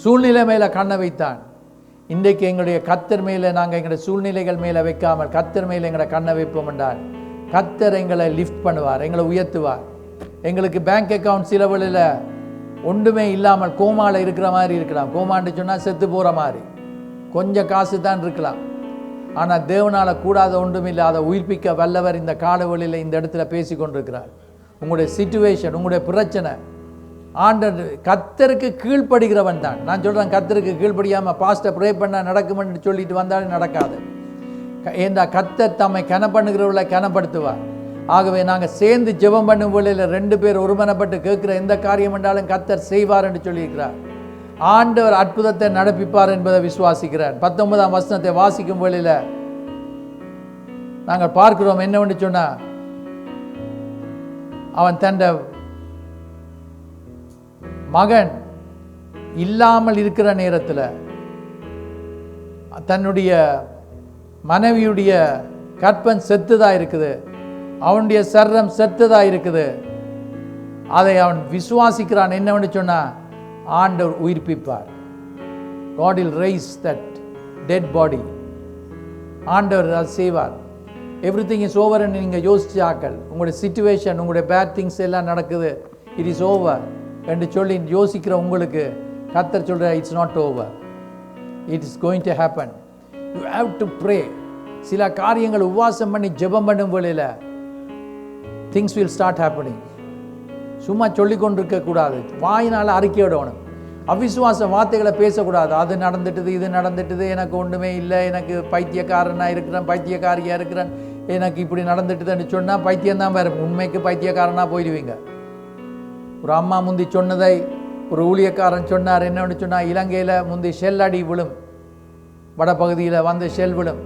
சூழ்நிலை மேலே கண்ணை வைத்தான். இன்றைக்கு எங்களுடைய கர்த்தர் மேலே நாங்கள் எங்களுடைய சூழ்நிலைகள் மேலே வைக்காமல் கர்த்தர் மேலே எங்களை கண்ணை வைப்போம் என்றால் கர்த்தர் எங்களை லிஃப்ட் பண்ணுவார், எங்களை உயர்த்துவார். எங்களுக்கு பேங்க் அக்கவுண்ட் சில வழியில் ஒன்றுமே இல்லாமல் கோமாவில் இருக்கிற மாதிரி இருக்கலாம். கோமான்னு சொன்னால் செத்து போகிற மாதிரி, கொஞ்சம் காசு தான் இருக்கலாம். ஆனால் தேவனால் கூடாத ஒன்றும் இல்லை. அதை உயிர்ப்பிக்க வல்லவர் இந்த காலவெளியில் இந்த இடத்துல பேசி கொண்டிருக்கிறார். உங்களுடைய சிச்சுவேஷன், உங்களுடைய பிரச்சனை, ஆண்டவர் கர்த்தருக்கு கீழ்ப்படுகிறவன் தான். நான் சொல்கிறேன், கர்த்தருக்கு கீழ்ப்படியாமல் பாஸ்டர் ப்ரே பண்ண நடக்குமென்று சொல்லிட்டு வந்தாலும் நடக்காது. ஏண்டா கர்த்தர் தம்மை கனப்படுகிறவர்களை கனப்படுத்துவார். ஆகவே நாங்கள் சேர்ந்து ஜெபம் பண்ணும் வேளையில் 2 பேர் ஒருமனப்பட்டு கேட்குற எந்த காரியம் என்றாலும் கர்த்தர் செய்வார் என்று சொல்லியிருக்கிறார். ஆண்டவர் அற்புதத்தை நடப்பிப்பார் என்பதை விசுவாசிக்கிறார். 19ஆம் வசனத்தை வாசிக்கும் வேளையில் நாங்கள் பார்க்கிறோம், என்னவென்று சொன்னால், அவன் தன் மகன் இல்லாமல் இருக்கிற நேரத்தில் தன்னுடைய மனைவியுடைய கற்பன் செத்துதா இருக்குது, அவனுடைய சர்ரம் செத்துதா இருக்குது. அதை அவன் விசுவாசிக்கிறான். என்னவென்று சொன்னால், ஆண்டவர் உயிர்ப்பிப்பார். God will raise that dead body. ஆண்டவர் அதை செய்வார். எவ்ரிதிங் இஸ் ஓவர் என்று நீங்கள் யோசிச்சாக்கள், உங்களுடைய சிச்சுவேஷன், உங்களுடைய பேட் திங்ஸ் எல்லாம் நடக்குது, இட் இஸ் ஓவர் என்று சொல்லி யோசிக்கிற உங்களுக்கு கர்த்தர் சொல்கிற, it's not over, it is going to happen. You have to pray. சில காரியங்கள் உபவாசம் பண்ணி ஜெபம் பண்ணும் வேளையில் திங்ஸ் வில் ஸ்டார்ட் ஹேப்பனிங். சும்மா சொல்லி கொண்டிருக்கக்கூடாது, வாயினால் அறிக்கையிடணும். அவிசுவாச வார்த்தைகளை பேசக்கூடாது. அது நடந்துட்டுது, இது நடந்துட்டுது, எனக்கு ஒன்றுமே இல்லை, எனக்கு பைத்தியக்காரனாக இருக்கிறேன், பைத்தியக்காரியாக இருக்கிறேன், எனக்கு இப்படி நடந்துட்டுதுன்னு சொன்னால் பைத்தியம்தான் வரும். உண்மைக்கு பைத்தியக்காரனாக போயிடுவீங்க. ஒரு அம்மா முந்தி சொன்னதை ஒரு ஊழியக்காரன் சொன்னார். என்னன்னு சொன்னால், இலங்கையில் முந்தி ஷெல் அடி விழும், வடபகுதியில் வந்து ஷெல் விழும்.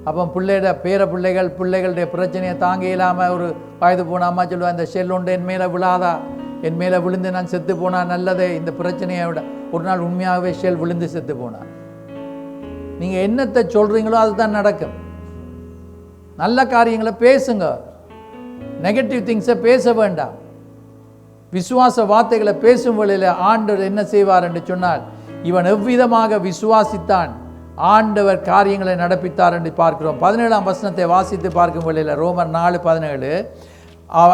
அப்போ பிள்ளைகளுடைய பிரச்சனையை தாங்க இல்லாமல் ஒரு வயது போன அம்மா சொல்லுவாள், இந்த ஷெல் உண்டு என் மேலே விழாதா, என் மேலே விழுந்து நான் செத்து போனால் நல்லதே, இந்த பிரச்சனையை விட. ஒரு நாள் உண்மையாகவே ஷெல் விழுந்து செத்து போனான். நீங்கள் என்னத்தை சொல்கிறீங்களோ அதுதான் நடக்கும். நல்ல காரியங்களை பேசுங்க, நெகட்டிவ் திங்ஸை பேச வேண்டாம். விசுவாச வார்த்தைகளை பேசும் வழியில் ஆண்டவர் என்ன செய்வார் என்று சொன்னால், இவன் எவ்விதமாக விசுவாசித்தான், ஆண்டவர் காரியங்களை நடப்பித்தார் என்று பார்க்கிறோம். 17ஆம் வசனத்தை வாசித்து பார்க்கும் வழியில் ரோமர் 4:17,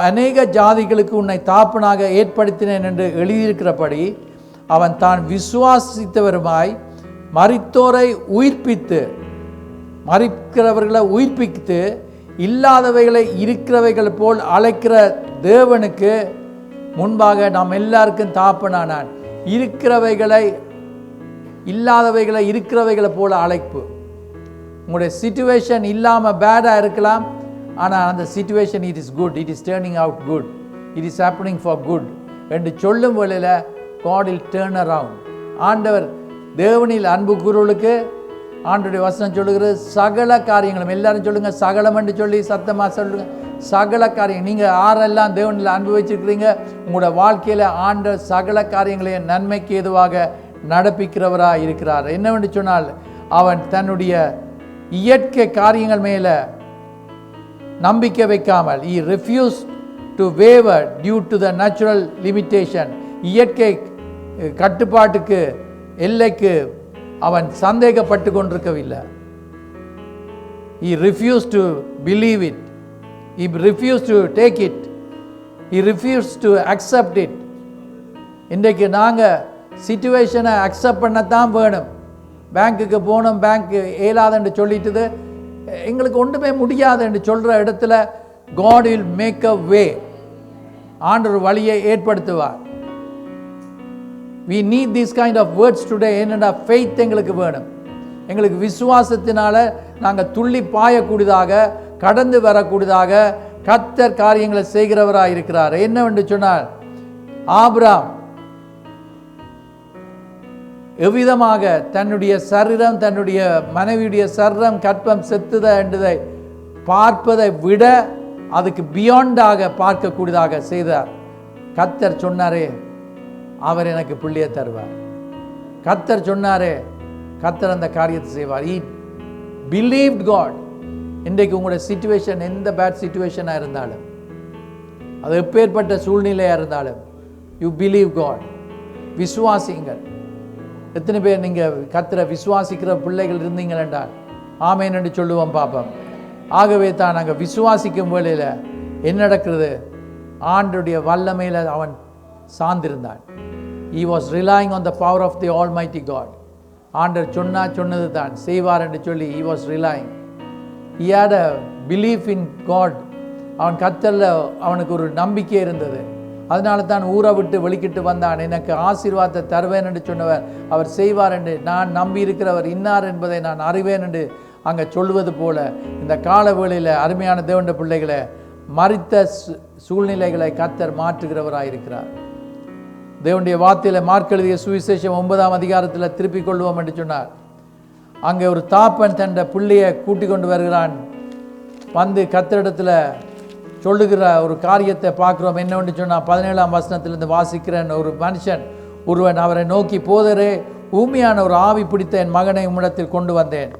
அநேக ஜாதிகளுக்கு உன்னை தாப்பனாக ஏற்படுத்தினேன் என்று எழுதியிருக்கிறபடி அவன் தான் விசுவாசித்தவருமாய் மரித்தோரை உயிர்ப்பித்து, மரிக்கிறவர்களை உயிர்ப்பித்து, இல்லாதவைகளை இருக்கிறவைகள் போல் அழைக்கிற தேவனுக்கு முன்பாக நாம் எல்லாருக்கும் தாப்பனானான். இருக்கிறவைகளை இல்லாதவைகளை இருக்கிறவைகளை போல அழைப்பு. உங்களுடைய சிச்சுவேஷன் இல்லாமல் பேடாக இருக்கலாம், ஆனால் அந்த situation it is good, it is turning out good, it is happening for good என்று சொல்லும் வேளையில் God will turn around. ஆண்டவர் தேவனில் அன்பு கூறுவர்களுக்கு ஆண்டவருடைய வசனம் சொல்லுகிறது, சகல காரியங்களும், எல்லாரும் சொல்லுங்கள் சகலம் என்று சொல்லி சத்தமாக சொல்லுங்க, சகல காரியம். நீங்கள் யாரெல்லாம் தேவனில் அன்பு வச்சிருக்கிறீங்க, உங்களோட வாழ்க்கையில் ஆண்டவர் சகல காரியங்களையும் நன்மைக்கு ஏதுவாக நடப்பிக்கிறவராக இருக்கிறார். என்னவென்று சொன்னால், அவன் தன்னுடைய இயற்கை காரியங்கள் மேலே நம்பிக்கை வைக்காமல், he refused to waver due to the natural limitation, இயற்கை கட்டுப்பாட்டுக்கு எல்லைக்கு அவன் சந்தேகப்பட்டு கொண்டிருக்கவில்லை. he refused to believe it. He refused to take it. He refused to accept it. இன்றைக்கு நாங்கள் சிச்சுவேஷனை அக்செப்ட் பண்ணத்தான் வேணும். பேங்க்குக்கு போனோம், பேங்க் ஏலாதுன்னு சொல்லிட்டுது, எங்களுக்கு ஒன்றுமே முடியாதுன்னு சொல்கிற இடத்துல God will make a way. ஆண்டவர் வழியை ஏற்படுத்துவார். We need these kind of words today. என்னடா faith எங்களுக்கு வேணும். எங்களுக்கு விசுவாசத்தினால நாங்கள் துள்ளி பாயக்கூடியதாக, கடந்து வரக்கூடியதாக கர்த்தர் காரியங்களை செய்கிறவராக இருக்கிறார். என்னவென்று சொன்னால், ஆபிரகாம் எவ்விதமாக தன்னுடைய சரீரம், தன்னுடைய மனைவியுடைய சரீரம் கற்பம் செத்துத என்றதை பார்ப்பதை விட அதுக்கு பியாண்டாக பார்க்கக்கூடியதாக செய்தார். கர்த்தர் சொன்னாரே, அவர் எனக்கு பிள்ளையை தருவார். கர்த்தர் சொன்னாரே, கர்த்தர் அந்த காரியத்தை செய்வார். He believed God. இன்றைக்கு உங்களுடைய சிச்சுவேஷன் எந்த பேட் சிச்சுவேஷனாக இருந்தாலும், அது எப்பேற்பட்ட சூழ்நிலையாக இருந்தாலும், யூ பிலீவ் காட். விசுவாசிங்கள். எத்தனை பேர் நீங்கள் கர்த்தரை விசுவாசிக்கிற பிள்ளைகள் இருந்தீங்கள் என்றால் ஆமேன் என்று சொல்லுவோம் பாப்போம். ஆகவே தான் நாங்கள் விசுவாசிக்கும் வேளையில் என்ன நடக்கிறது? ஆண்டருடைய வல்லமையில் அவன் சார்ந்திருந்தான். He was relying on the power of the Almighty God. ஆண்டர் சொன்னது தான் செய்வார் என்று சொல்லி he was relying. He had a belief in God. அவன் கர்த்தரில் அவனுக்கு ஒரு நம்பிக்கை இருந்தது. அதனால தான் ஊரை விட்டு வெளிக்கிட்டு வந்தான். எனக்கு ஆசீர்வாதத்தை தருவேன் என்று சொன்னவர் அவர் செய்வார் என்று, நான் நம்பி இருக்கிறவர் இன்னார் என்பதை நான் அறிவேன் என்று அங்கே சொல்வது போல, இந்த கால வேளையில் அருமையான தேவனுடைய பிள்ளைகளை, மரித்த சூழ்நிலைகளை கர்த்தர் மாற்றுகிறவராக இருக்கிறார். தேவனுடைய வார்த்தையில் மார்க் எழுதிய சுவிசேஷம் 9ஆம் அதிகாரத்தில் திருப்பிக் கொள்வோம் என்று சொன்னார். அங்கே ஒரு தாப்பன் தன் பிள்ளையை கூட்டிக் கொண்டு வருகிறான். வந்து கர்த்தரிடத்தில் சொல்லுகிற ஒரு காரியத்தை பார்க்குறோம். என்னவென்று சொன்னால் 17ஆம் வசனத்திலிருந்து வாசிக்கிறேன். ஒரு மனுஷன் ஒருவன் அவரை நோக்கி, போதரே, ஊமையான ஒரு ஆவி பிடித்த என் மகனை உம்மிடத்தில் கொண்டு வந்தேன்.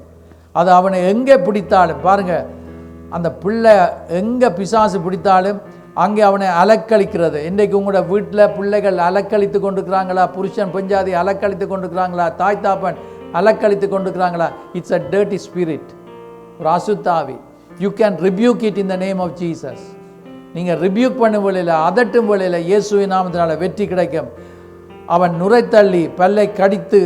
அது அவனை எங்கே பிடித்தாலும், பாருங்கள், அந்த பிள்ளை எங்கே பிசாசு பிடித்தாலும் அங்கே அவனை அலக்களிக்கிறது. இன்றைக்கு உங்களோட வீட்டில் பிள்ளைகள் அலக்களித்து கொண்டிருக்கிறாங்களா? புருஷன் பெஞ்சாதி அலக்களித்து கொண்டிருக்கிறாங்களா? தாய் தாப்பன் அலக்களித்து கொண்டிருக்கிறாங்களா? இட்ஸ் அ டர்ட்டி ஸ்பிரிட், ஒரு அசுத்தாவி. You can rebuke it in the name of Jesus. நீங்கள் ரிபியூக் பண்ணும் வேளையில், அதட்டும் வேளையில் இயேசுவின் நாமத்தினால வெற்றி கிடைக்கும். அவன் நுரைத்தள்ளி பல்லை கடித்து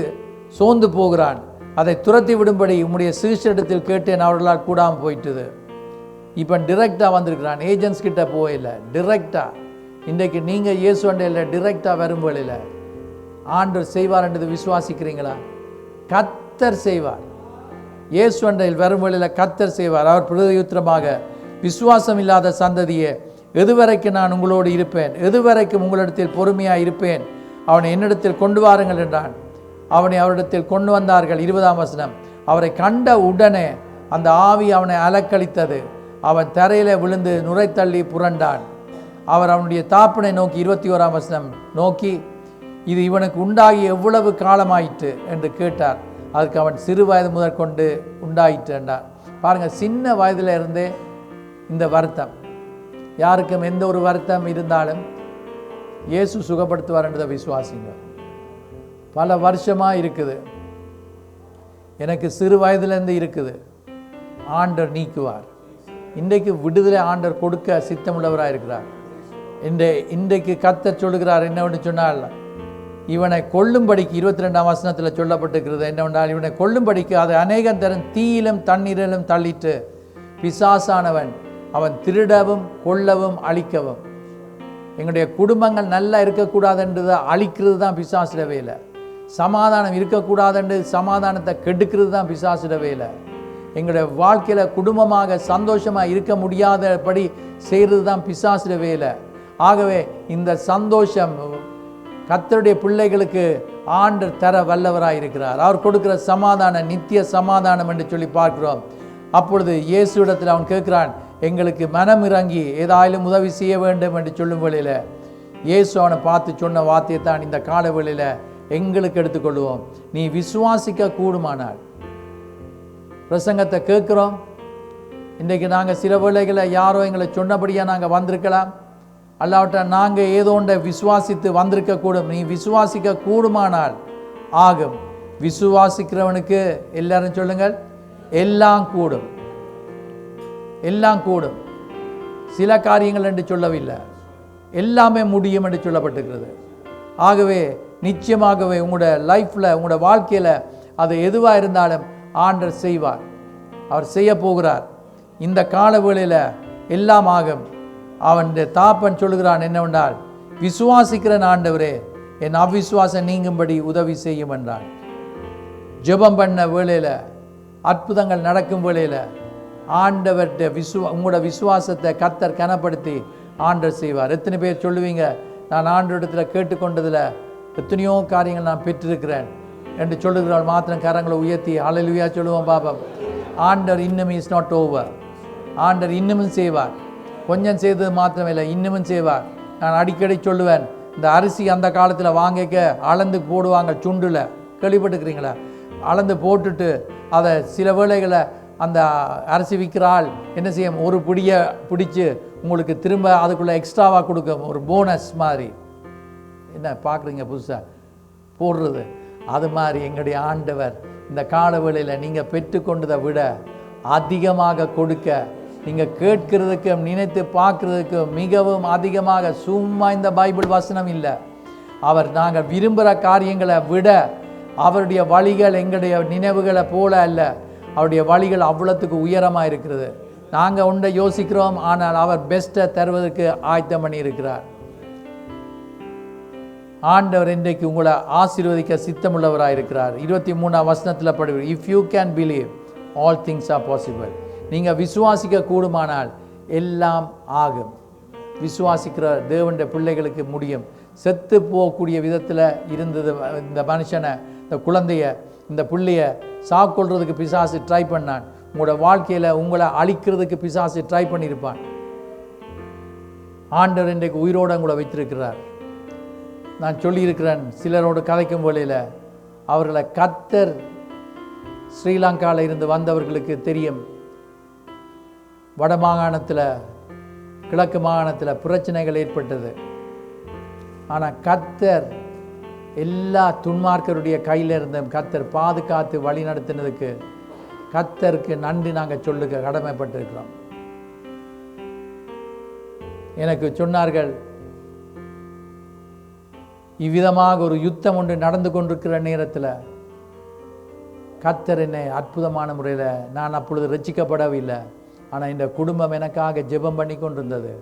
சோர்ந்து போகிறான். அதை துரத்தி விடும்படி உம்முடைய சீஷரிடத்தில் கேட்டேன், அவர்களால் கூடாமல் போயிட்டுது. இப்போ டிரெக்டாக வந்திருக்கிறான், ஏஜென்ட்ஸ் கிட்ட போயில்லை, டிரெக்டாக. இன்றைக்கு நீங்கள் இயேசு அண்டையில் டிரெக்டாக வரும் வேளையில் ஆண்டவர் செய்வார் என்றது விசுவாசிக்கிறீங்களா? கர்த்தர் செய்வார். இயேசு அண்டையில் வரும் வேளையில் கர்த்தர் செய்வார். அவர் பிரதியுத்தரமாக, விசுவாசம் இல்லாத சந்ததியே, எதுவரைக்கும் நான் உங்களோடு இருப்பேன், எதுவரைக்கும் உங்களிடத்தில் பொறுமையாக இருப்பேன், அவனை என்னிடத்தில் கொண்டு வாருங்கள் என்றான். அவனை அவரிடத்தில் கொண்டு வந்தார்கள். 20ஆம் வசனம். அவரை கண்ட உடனே அந்த ஆவி அவனை அலக்களித்தது. அவன் தரையில் விழுந்து நுரைத்தள்ளி புரண்டான். அவர் அவனுடைய தாப்பனை நோக்கி, 21ஆம் வசனம் நோக்கி, இது இவனுக்கு உண்டாகி எவ்வளவு காலமாயிற்று என்று கேட்டார். அதுக்கு அவன் சிறு வயது முதற்கொண்டு உண்டாயிற்று என்றார். பாருங்கள், சின்ன வயதில் இருந்தே இந்த வருத்தம். யாருக்கும் எந்த ஒரு வருத்தம் இருந்தாலும் இயேசு சுகப்படுத்துவார் என்றதை விசுவாசிங்க. பல வருஷமாக இருக்குது, எனக்கு சிறு வயதுலேருந்து இருக்குது. ஆண்டவர் நீக்குவார். இன்றைக்கு விடுதலை ஆண்டவர் கொடுக்க சித்தமுள்ளவராக இருக்கிறார். இன்றைக்கு கர்த்தர் சொல்லுகிறார் என்னவென்று சொன்னால், இவனை கொல்லும்படிக்கு 22ஆம் வசனத்தில் சொல்லப்பட்டிருக்கிறது என்னவென்றால், இவனை கொல்லும்படிக்கு அது அநேகம் தரும் தீயிலும் தண்ணீரிலும் தள்ளிட்டு, பிசாசானவன் அவன் திருடவும் கொல்லவும் அழிக்கவும். எங்களுடைய குடும்பங்கள் நல்லா இருக்கக்கூடாதுன்றதை அழிக்கிறது தான் பிசாசுட வேலை. சமாதானம் இருக்கக்கூடாதுன்று சமாதானத்தை கெடுக்கிறது தான் பிசாசுட வேலை. எங்களுடைய வாழ்க்கையில் குடும்பமாக சந்தோஷமாக இருக்க முடியாதபடி செய்கிறது தான் பிசாசுட வேலை. ஆகவே இந்த சந்தோஷம் கர்த்தருடைய பிள்ளைகளுக்கு ஆண்டவர் தர வல்லவராக இருக்கிறார். அவர் கொடுக்கிற சமாதானம் நித்திய சமாதானம் என்று சொல்லி பார்க்கிறோம். அப்பொழுது இயேசு இடத்தில் அவன் கேட்கிறான், எங்களுக்கு மனம் இறங்கி ஏதாயிலும் உதவி செய்ய வேண்டும் என்று சொல்லும் வேளையில் இயேசு அவனை பார்த்து சொன்ன வார்த்தையை தான் இந்த கால வேளையில் எங்களுக்கு எடுத்துக்கொள்வோம். நீ விசுவாசிக்க கூடுமானால். பிரசங்கத்தை கேட்குறோம். இன்றைக்கு நாங்கள் சில வேளைகளை யாரோ எங்களை சொன்னபடியாக நாங்கள் வந்திருக்கலாம், அல்லாவிட்ட நாங்கள் ஏதோ ஒன்றை விசுவாசித்து வந்திருக்கக்கூடும். நீ விசுவாசிக்க கூடுமானால் ஆகும். விசுவாசிக்கிறவனுக்கு எல்லாரும் சொல்லுங்கள், எல்லாம் கூடும், எல்லாம் கூடும். சில காரியங்கள் என்று சொல்லவில்லை, எல்லாமே முடியும் என்று சொல்லப்பட்டிருக்கிறது. ஆகவே நிச்சயமாகவே உங்களோட லைஃப்பில், உங்களோட வாழ்க்கையில் அது எதுவாக இருந்தாலும் ஆண்டவர் செய்வார். அவர் செய்ய போகிறார். இந்த கால வேளையில் எல்லாம் ஆகும். அவன் தாப்பன் சொல்லுகிறான் என்னவென்றால், விசுவாசிக்கிற ஆண்டவரே என் அவிசுவாசம் நீங்கும்படி உதவி செய்யும் என்றான். ஜெபம் பண்ண வேளையில், அற்புதங்கள் நடக்கும் வேளையில் ஆண்டவர்கிட்ட உங்களோட விசுவாசத்தை கர்த்தர் கனப்படுத்தி ஆண்டவர் செய்வார். எத்தனை பேர் சொல்லுவீங்க, நான் ஆண்டவரிடத்தில் கேட்டுக்கொண்டதில் எத்தனையோ காரியங்கள் நான் பெற்றிருக்கிறேன் என்று சொல்லுகிறவள் மாத்திரம் கரங்களை உயர்த்தி ஹல்லேலூயா சொல்லுவோம். பாபம், ஆண்டவர் இன்னும் இஸ் நாட் ஓவர். ஆண்டவர் இன்னமும் செய்வார். கொஞ்சம் செய்தது மாத்திரமில்லை, இன்னமும் செய்வார். நான் அடிக்கடி சொல்லுவேன், இந்த அரிசி அந்த காலத்தில் வாங்கிக்க அளந்து போடுவாங்க சுண்டில், கேள்விப்பட்டுக்கிறீங்களா? அளந்து போட்டுட்டு அதை சில வேளைகளை அந்த அரிசி விற்கிறாள் என்ன செய்யும், ஒரு பிடியை பிடிச்சி உங்களுக்கு திரும்ப அதுக்குள்ளே எக்ஸ்ட்ராவாக கொடுக்கும், ஒரு போனஸ் மாதிரி. என்ன பார்க்குறீங்க புதுசாக போடுறது? அது மாதிரி எங்களுடைய ஆண்டவர் இந்த கால வேளையில் நீங்கள் பெற்றுக்கொண்டதை விட அதிகமாக கொடுக்க, நீங்கள் கேட்கிறதுக்கு நினைத்து பார்க்குறதுக்கு மிகவும் அதிகமாக, சும்மா இந்த பைபிள் வசனம் இல்லை. அவர் நாங்கள் விரும்புகிற காரியங்களை விட அவருடைய வழிகள் எங்களுடைய நினைவுகளை போல அல்ல. அவருடைய வழிகள் அவ்வளோத்துக்கு உயரமாக இருக்கிறது. நாங்கள் ஒன்றை யோசிக்கிறோம், ஆனால் அவர் பெஸ்ட்டை தருவதற்கு ஆயத்தம் பண்ணி இருக்கிறார். ஆண்டவர் இன்றைக்கு உங்களை ஆசீர்வதிக்க சித்தமுள்ளவராக இருக்கிறார். 23ஆம் வசனத்தில் படிக்கிறோம், if you can believe all things are possible. நீங்கள் விசுவாசிக்க கூடுமானால் எல்லாம் ஆகும். விசுவாசிக்கிற தேவனுடைய பிள்ளைகளுக்கு முடியும். செத்து போகக்கூடிய விதத்தில் இருந்தது இந்த மனுஷனை, இந்த குழந்தைய, இந்த பிள்ளைய சாக்கொள்றதுக்கு பிசாசு ட்ரை பண்ணான். உங்களோட வாழ்க்கையில் உங்களை அழிக்கிறதுக்கு பிசாசு ட்ரை பண்ணியிருப்பான். ஆண்டவர் இன்றைக்கு உயிரோடு உங்களை வைத்திருக்கிறார். நான் சொல்லியிருக்கிறேன், சிலரோடு கதைக்கும் வேளையில் அவர்களை கர்த்தர், ஸ்ரீலங்காவில் இருந்து வந்தவர்களுக்கு தெரியும், வட மாகாணத்தில், கிழக்கு மாகாணத்தில் பிரச்சனைகள் ஏற்பட்டது. ஆனால் கர்த்தர் எல்லா துன்மார்க்கருடைய கையில் இருந்த கர்த்தர் பாதுகாத்து வழி நடத்தினதுக்கு கர்த்தருக்கு நன்றி நாங்கள் சொல்லுக கடமைப்பட்டிருக்கிறோம். எனக்கு சொன்னார்கள், இவ்விதமாக ஒரு யுத்தம் ஒன்று நடந்து கொண்டிருக்கிற நேரத்தில் கர்த்தர் என்னை அற்புதமான முறையில், நான் அப்பொழுது ரட்சிக்கப்படவில்லை, ஆனால் இந்த குடும்பம் எனக்காக ஜெபம் பண்ணி கொண்டிருந்தது.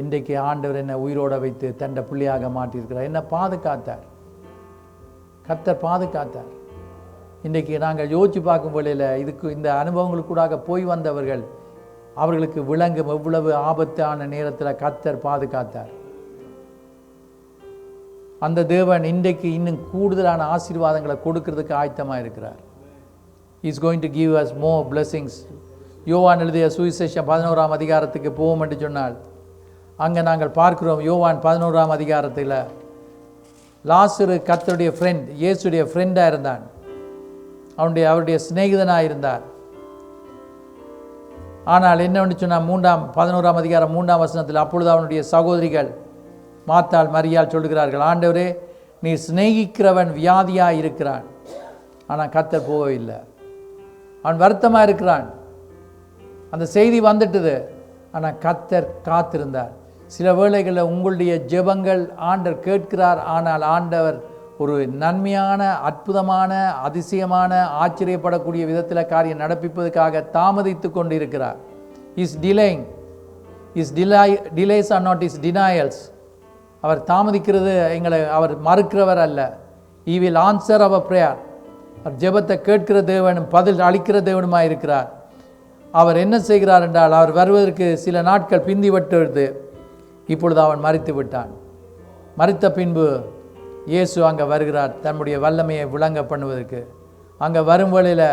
இன்றைக்கு ஆண்டவர் என்னை உயிரோடு வைத்து தண்ட பிள்ளையாக மாற்றியிருக்கிறார். என்னை பாதுகாத்தார், கர்த்தர் பாதுகாத்தார். இன்றைக்கு நாங்கள் யோசித்து பார்க்கும் வேளையில் இதுக்கு இந்த அனுபவங்களுக்கூடாக போய் வந்தவர்கள், அவர்களுக்கு விளங்கும் எவ்வளவு ஆபத்தான நேரத்தில் கர்த்தர் பாதுகாத்தார். அந்த தேவன் இன்றைக்கு இன்னும் கூடுதலான ஆசீர்வாதங்களை கொடுக்கறதுக்கு ஆயத்தமாக இருக்கிறார். Is going to give us more blessings. யோவான் எழுதிய சுவிசேஷம் 11ஆம் அதிகாரத்துக்கு போவோம் என்று சொன்னால், அங்கே நாங்கள் பார்க்கிறோம், யோவான் 11ஆம் அதிகாரத்தில் லாசரு கர்த்தருடைய ஃப்ரெண்ட், இயேசுடைய ஃப்ரெண்டாக இருந்தான். அவருடைய சிநேகிதனாக இருந்தார். ஆனால் என்னவென்று சொன்னால் 11ஆம் அதிகாரம் 3ஆம் வசனத்தில், அப்பொழுது அவனுடைய சகோதரிகள் மாத்தாள் மரியாள் சொல்லுகிறார்கள், ஆண்டவரே நீ சிநேகிக்கிறவன் வியாதியாக இருக்கிறான். ஆனால் கர்த்தர் போகவில்லை. அவன் வருத்தமாக இருக்கிறான். அந்த செய்தி வந்துட்டுது, ஆனால் கர்த்தர் காத்திருந்தார். சில வேளைகளில் உங்களுடைய ஜெபங்கள் ஆண்டவர் கேட்கிறார், ஆனால் ஆண்டவர் ஒரு நன்மையான, அற்புதமான, அதிசயமான, ஆச்சரியப்படக்கூடிய விதத்தில் காரியம் நடப்பிப்பதற்காக தாமதித்து கொண்டு இருக்கிறார். Is delaying. Delays are not is denials. அவர் தாமதிக்கிறது எங்களை, அவர் மறுக்கிறவர் அல்ல. He will answer our prayer. அவர் ஜெபத்தை கேட்கிற தேவனும் பதில் அளிக்கிற தேவனுமாக இருக்கிறார். அவர் என்ன செய்கிறார் என்றால், அவர் வருவதற்கு சில நாட்கள் பிந்தி விட்டது. இப்பொழுது அவன் மரித்து விட்டான். மரித்த பின்பு இயேசு அங்கே வருகிறார், தன்னுடைய வல்லமையை விளங்க பண்ணுவதற்கு. அங்கே வரும் வழியில்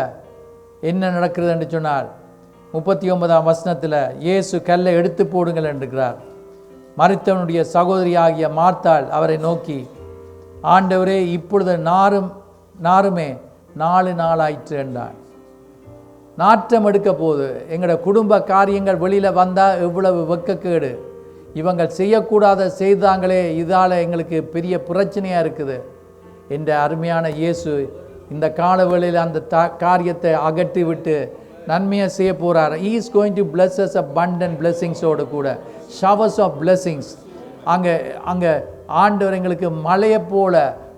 என்ன நடக்கிறது என்று சொன்னால், 39ஆம் வசனத்தில் இயேசு கல்லை எடுத்து போடுங்கள் என்றுகிறார். மரித்தவனுடைய சகோதரி ஆகிய மார்த்தாள் அவரை நோக்கி, ஆண்டவரே இப்பொழுது நாருமே 4 நாளாயிற்று என்றான். நாற்றம் எடுக்க போது, எங்களோட குடும்ப காரியங்கள் வெளியில் வந்தால் எவ்வளவு வெக்கக்கேடு, இவங்க செய்யக்கூடாத செய்தாங்களே, இதால் எங்களுக்கு பெரிய பிரச்சனையாக இருக்குது என்ற அருமையான இயேசு இந்த கால வேளையில் அந்த காரியத்தை அகற்றி விட்டு நன்மையை செய்ய போகிறார். He is going to bless us abundant blessings ஓடு கூட, showers of blessings. அங்கே ஆண்டவர் எங்களுக்கு மழையை போல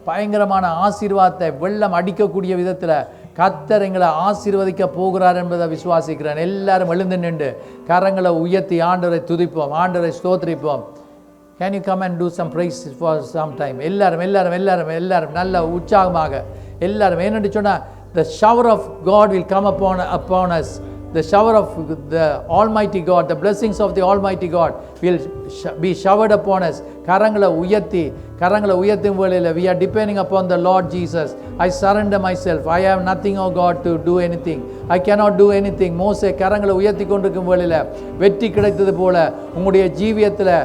பயங்கரமான ஆசீர்வாதத்தை வெள்ளம் அடிக்கக்கூடிய விதத்தில் கர்த்தர் எங்களை ஆசீர்வதிக்க போகிறார் என்பதை விசுவாசிக்கிறேன். எல்லாரும் எழுந்து நின்று கரங்களை உயர்த்தி ஆண்டவரை துதிப்போம், ஆண்டவரை ஸ்தோத்திரிப்போம். Can you come and do some praise for some time? எல்லாரும் நல்ல உற்சாகமாக எல்லாரும். ஏனென்று சொன்னால் the shower of God will come upon us. The shower of the Almighty God, the blessings of the Almighty God will be showered upon us. கரங்களை உயர்த்தும் வேளையில் we are depending upon the Lord Jesus. I surrender myself. I have nothing, oh God, to do anything. I cannot do anything. மோசே கரங்களை உயர்த்தி கொண்டிருக்கும் வேளையில் வெற்றி கிடைத்தது போல உங்களுடைய ஜீவியத்தில்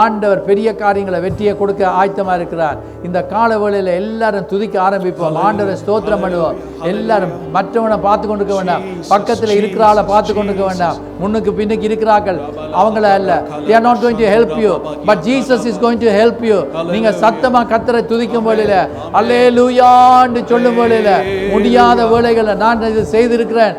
ஆண்டவர் பெரிய காரியங்களை வெற்றியை கொடுக்க ஆயத்தமாக இருக்கிறார். இந்த கால வேளையில் எல்லாரும் துதிக்க ஆரம்பிப்போம், ஆண்டவரை ஸ்தோத்திரம் பண்ணுவோம். எல்லாரும் மற்றவனை பார்த்து கொண்டிருக்க வேண்டாம், பக்கத்தில் இருக்கிற ஆளை பார்த்து கொண்டிருக்க வேண்டாம். முன்னுக்கு பின்னுக்கு இருக்கிறார்கள் அவங்கள அல்ல. They are not going to help you, but Jesus is going to help you. நீங்க சத்தமா கர்த்தரை துதிக்கும் வேளையில அல்லேலூயான்னு சொல்லும் வேளையில முடியாத வேளைகளை நான் இது செய்திருக்கிறேன்,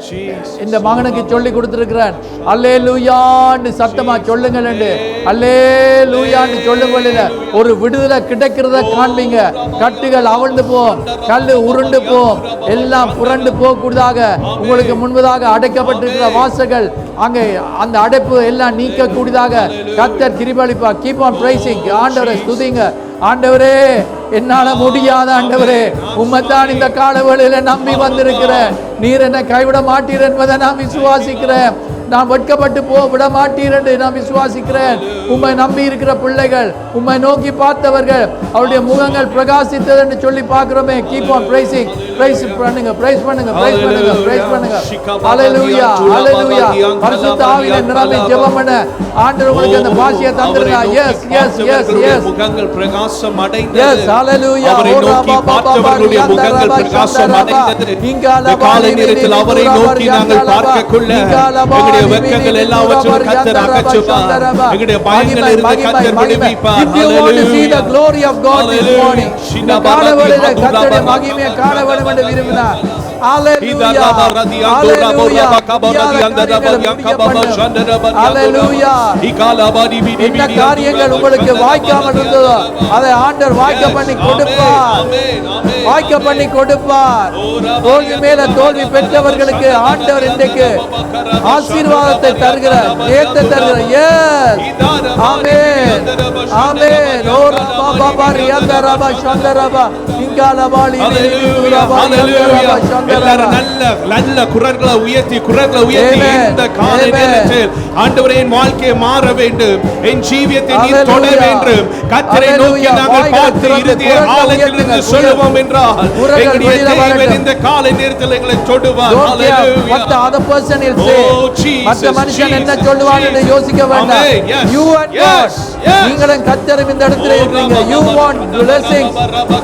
இந்த மகனுக்கு சொல்லி கொடுத்திருக்கிறேன், அல்லேலூயான்னு சத்தமா சொல்லுங்கள் என்று அல்லேலூயான்னு சொல்லும் வேளையில ஒரு விடுதலை கிடைக்கிறத காண்பீங்க. கட்டுகள் அவிழ்ந்து போம், கல்லு உருண்டு போம், எல்லாம் புரண்டு போகக்கூடியதாக உங்களுக்கு முன்பதாக அடைக்கப்பட்டிருக்கிற வாசல்கள் அங்கே அந்த அடைப்பு எல்லாம் நீக்கக்கூடியதாக கர்த்தர் கிருபை அளிப்பார். Keep on pricing. ஆண்டவரை ஸ்துதிங்க. ஆண்டவரே என்னால முடியாத ஆண்டவரே, உம்மைத்தான் இந்த கால வேளையில நம்பி வந்திருக்கிறேன். நீர் என்னை கைவிட மாட்டீர் என்பதை நான் விசுவாசிக்கிறேன். நான் வெட்கப்பட்டு விட மாட்டீர் என்று நான் விசுவாசிக்கிறேன். உம்மை நம்பி இருக்கிற பிள்ளைகள், உம்மை நோக்கி பார்த்தவர்கள் அவருடைய முகங்கள் பிரகாசித்தது என்று சொல்லி பார்க்கிறோமே. Keep on praising. பிரைஸ் பண்ணுங்க, பிரைஸ் பண்ணுங்க, பிரைஸ் பண்ணுங்க, பிரைஸ் பண்ணுங்க. ஹல்லேலூயா, ஹல்லேலூயா. பரிசுத்த ஆவியிலே நிரம்பி ஜெபம் பண்ண ஆண்டவர் உங்களுக்கு அந்த பாக்கியத்தை தந்திருக்கிறார். Yes yes yes yes. முகங்கள் பிரகாசம் அடைந்தது. Yes, hallelujah. அவரை நோக்கி பார்த்தவர்களுடைய முகங்கள் பிரகாசம் அடைந்தது. இந்த காலை நேரத்தில் அவரை நோக்கி நாங்கள் பார்க்கக்குள்ள எங்களுடைய வெட்கங்கள் எல்லாவற்றையும் கர்த்தர் அகற்றுவார். எங்களுடைய பயங்கள் இருந்து கர்த்தர் விடுவிப்பார். If you want to see the glory of God this morning, இந்த காலவெளியில கர்த்தருடைய மகிமையை காண வேண்டும் என்று விரும்பினார். Hallelujah. என்ன காரியங்கள் உங்களுக்கு வாய்க்காமல் இருந்ததோ அதை ஆண்டவர் வாய்க்க பண்ணி கொடுப்பார், வாய்க்க பண்ணி கொடுப்பார். தோல்வி மேல தோல்வி பெற்றவர்களுக்கு ஆண்டவர் இன்றைக்கு ஆசீர்வாதத்தை தருகிறார், ஜெயத்தை தருகிறார். எஸ், ஆமென், ஆமென். ஓ ரபா பாபா ரியாந்த ரபா சந்தரபா இங்காலபாலி ஹalleluya. எல்லாரும் நல்ல குரல்களை உயர்த்தி இந்த காலை நேரத்தில் ஆண்டவரே என் வாழ்க்கையை மாற வேண்டும், என் ஜீவியத்தை நீர் தொட வேண்டும். கர்த்தரை நோக்கி நாங்கள் பார்த்து இறுதிய ஆலயத்திலிருந்து சொல்லுவோம் என்றால் எங்களுடைய தேவன் இந்த காலை நேரத்தில் எங்களை தொடுவார். ஹalleluya. What the other person will say, மற்ற மனுஷன் என்ன சொல்லுவான் என்று யோசிக்க வேண்டாம். You and God, நீங்களும் கர்த்தரும் இந்த இடத்துல இருக்கீங்க. You want blessings,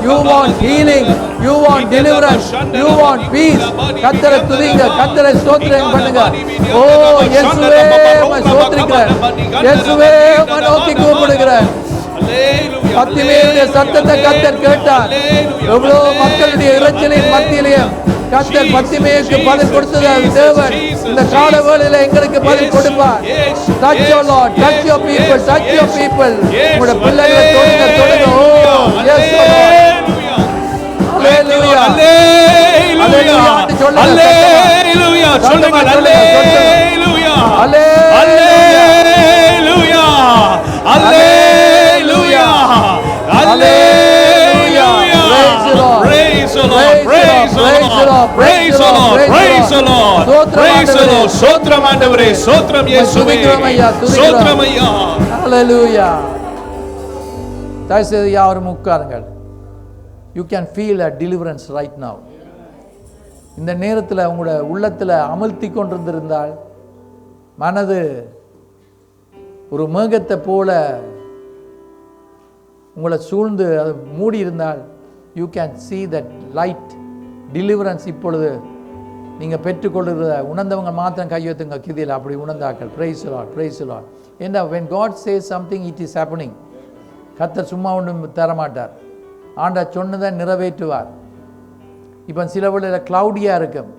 you want healing, you want deliverance, you want peace. கர்த்தரை துதிங்க, கர்த்தரை ஸ்தோத்திரம் பண்ணுங்க. ஓ இயேசுவே உம்மை ஸ்தோத்திரிக்கிறேன், இயேசுவே உம்மை நோக்கி கூப்பிடுகிறேன். பத்திமேயுடைய சத்தத்தை கர்த்தர் கேட்டார். எவ்வளவு மக்களுடைய இரைச்சலின் மத்தியிலே கர்த்தர் பத்திமேயுக்கு பதில் கொடுத்தது தேவன் இந்த கால வேளையில எங்களுக்கு பதில் கொடுப்பார். Touch your Lord, touch your people, touch your people. உங்களுடைய பிள்ளைகளை தொடுங்க, தொடுங்க. ஓ yes Lord. Hallelujah. Hallelujah. Hallelujah. சொல்லுங்க. Hallelujah. Hallelujah. Hallelujah. Hallelujah. Praise the Lord. Praise the Lord. Praise the Lord. Praise the Lord. Praise the Lord. Praise the Lord. ஸ்தோத்திரம் ஆண்டவரே, ஸ்தோத்திரம் இயேசுவே, ஸ்தோத்திரம் ஐயா. Hallelujah. தயவுசெய்து யாரும் உட்காருங்கள். You can feel a deliverance right now. இந்த நேரத்தில் உங்களோட உள்ளத்தில் அமர்த்தி கொண்டிருந்திருந்தால், மனது ஒரு மேகத்தை போல உங்களை சூழ்ந்து அது மூடி இருந்தால், you can see that light deliverance இப்பொழுது நீங்கள் பெற்றுக்கொள்ளுகிற உணர்ந்தவங்க மாத்திரம் கையெழுத்துங்க. கிதியில் அப்படி உணர்ந்தாக்கள். Praise the Lord, praise the Lord. ஏன்னா when God says something, it is happening. கர்த்தர் சும்மா ஒன்றும் தரமாட்டார், ஆண்டவர் சொன்னதை நிறைவேற்றுவார். இப்போ சில வேளையில் க்ளவுடியாக இருக்கும்,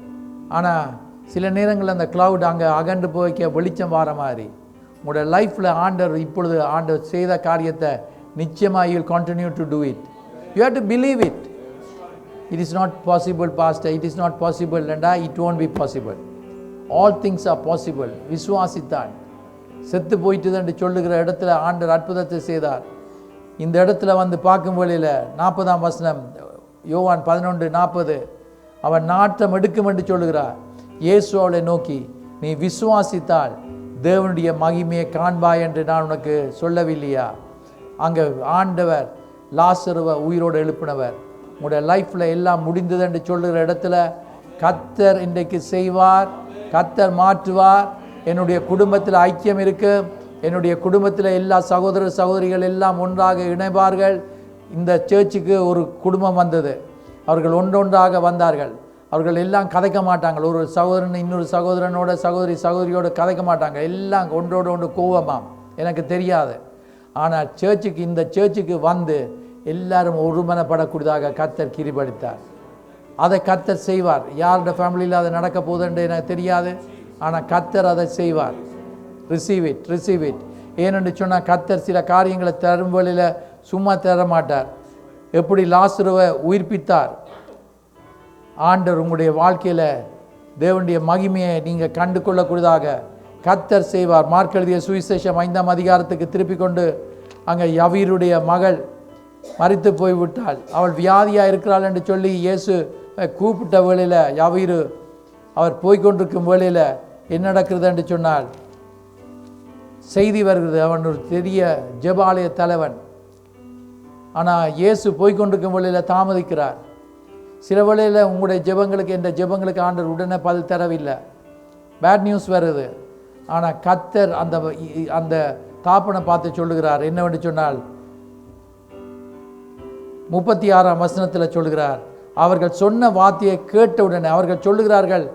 ஆனால் சில நேரங்களில் அந்த cloud அங்கே அகன்று போய்க்க வெளிச்சம் வர மாதிரி உங்களுடைய லைஃப்பில் ஆண்டவர் இப்பொழுது ஆண்டவர் செய்த காரியத்தை நிச்சயமாக you will continue to do it. You have to believe it. It is not possible, pastor. It is not possible. And it won't be possible. All things are possible. விசுவாசித்தான். செத்து போயிட்டுது என்று சொல்லுகிற இடத்துல ஆண்டவர் அற்புதத்தை செய்தார். இந்த இடத்துல வந்து பார்க்கும் வேளையில் 40ஆம் வசனம் யோவான் 11:40 அவன் நாட்டம் எடுக்கும் என்று சொல்லுகிறார். இயேசு அவளை நோக்கி நீ விசுவாசித்தால் தேவனுடைய மகிமையை காண்பாய் என்று நான் உனக்கு சொல்லவில்லையா? அங்கே ஆண்டவர் லாசருவை உயிரோடு எழுப்பினவர். உங்களுடைய லைஃப்பில் எல்லாம் முடிந்தது என்று சொல்லுகிற இடத்துல கர்த்தர் இன்றைக்கு செய்வார், கர்த்தர் மாற்றுவார். என்னுடைய குடும்பத்தில் ஐக்கியம் இருக்கு, என்னுடைய குடும்பத்தில் எல்லா சகோதர சகோதரிகள் எல்லாம் ஒன்றாக இணைவார்கள். இந்த சர்ச்சுக்கு ஒரு குடும்பம் வந்தது, அவர்கள் ஒன்றொன்றாக வந்தார்கள். அவர்கள் எல்லாம் கதைக்க மாட்டாங்க, ஒரு சகோதரன் இன்னொரு சகோதரனோட சகோதரியோடு கதைக்க மாட்டாங்க, எல்லாம் ஒன்றோடு ஒன்று கோவமாம் எனக்கு தெரியாது. ஆனால் இந்த சர்ச்சுக்கு வந்து எல்லாரும் ஒருமனப்படக்கூடியதாக கர்த்தர் கிருபையளித்தார். அதை கர்த்தர் செய்வார். யாரோட ஃபேமிலியில் அது நடக்க போகுதுன்னு எனக்கு தெரியாது, ஆனால் கர்த்தர் அதை செய்வார். Receive it. ஏனென்று சொன்னால் கர்த்தர் சில காரியங்களை தரும் வழியில் சும்மா தர மாட்டார். எப்படி லாசருவை உயிர்ப்பித்தார் ஆண்டவர், உங்களுடைய வாழ்க்கையில் தேவனுடைய மகிமையை நீங்கள் கண்டு கொள்ளக்கூடியதாக கர்த்தர் செய்வார். மார்க் எழுதிய சுவிசேஷம் 5ஆம் அதிகாரத்துக்கு திருப்பி கொண்டு அங்கே யவீருடைய மகள் மரித்து போய்விட்டாள், அவள் வியாதியாக இருக்கிறாள் என்று சொல்லி இயேசு கூப்பிட்ட வேளையில் யவீரு அவர் போய்கொண்டிருக்கும் வேளையில் என்ன நடக்கிறது என்று சொன்னால் செய்தி வருகிறது. அவன் ஒரு பெரிய ஜெபாலய தலைவன். ஆனால் இயேசு போய்கொண்டிருக்கும் வேளையில் தாமதிக்கிறார். சில வேளையில் உங்களுடைய ஜெபங்களுக்கு என்ற ஜெபங்களுக்கு ஆண்டவர் உடனே பதில் தரவில்லை, பேட் நியூஸ் வருது. ஆனால் கர்த்தர் அந்த தாப்பனை பார்த்து சொல்லுகிறார் என்னவென்று சொன்னால் 36ஆம் வசனத்தில் சொல்லுகிறார், அவர்கள் சொன்ன வார்த்தையை கேட்டவுடனே அவர்கள் சொல்லுகிறார்கள்,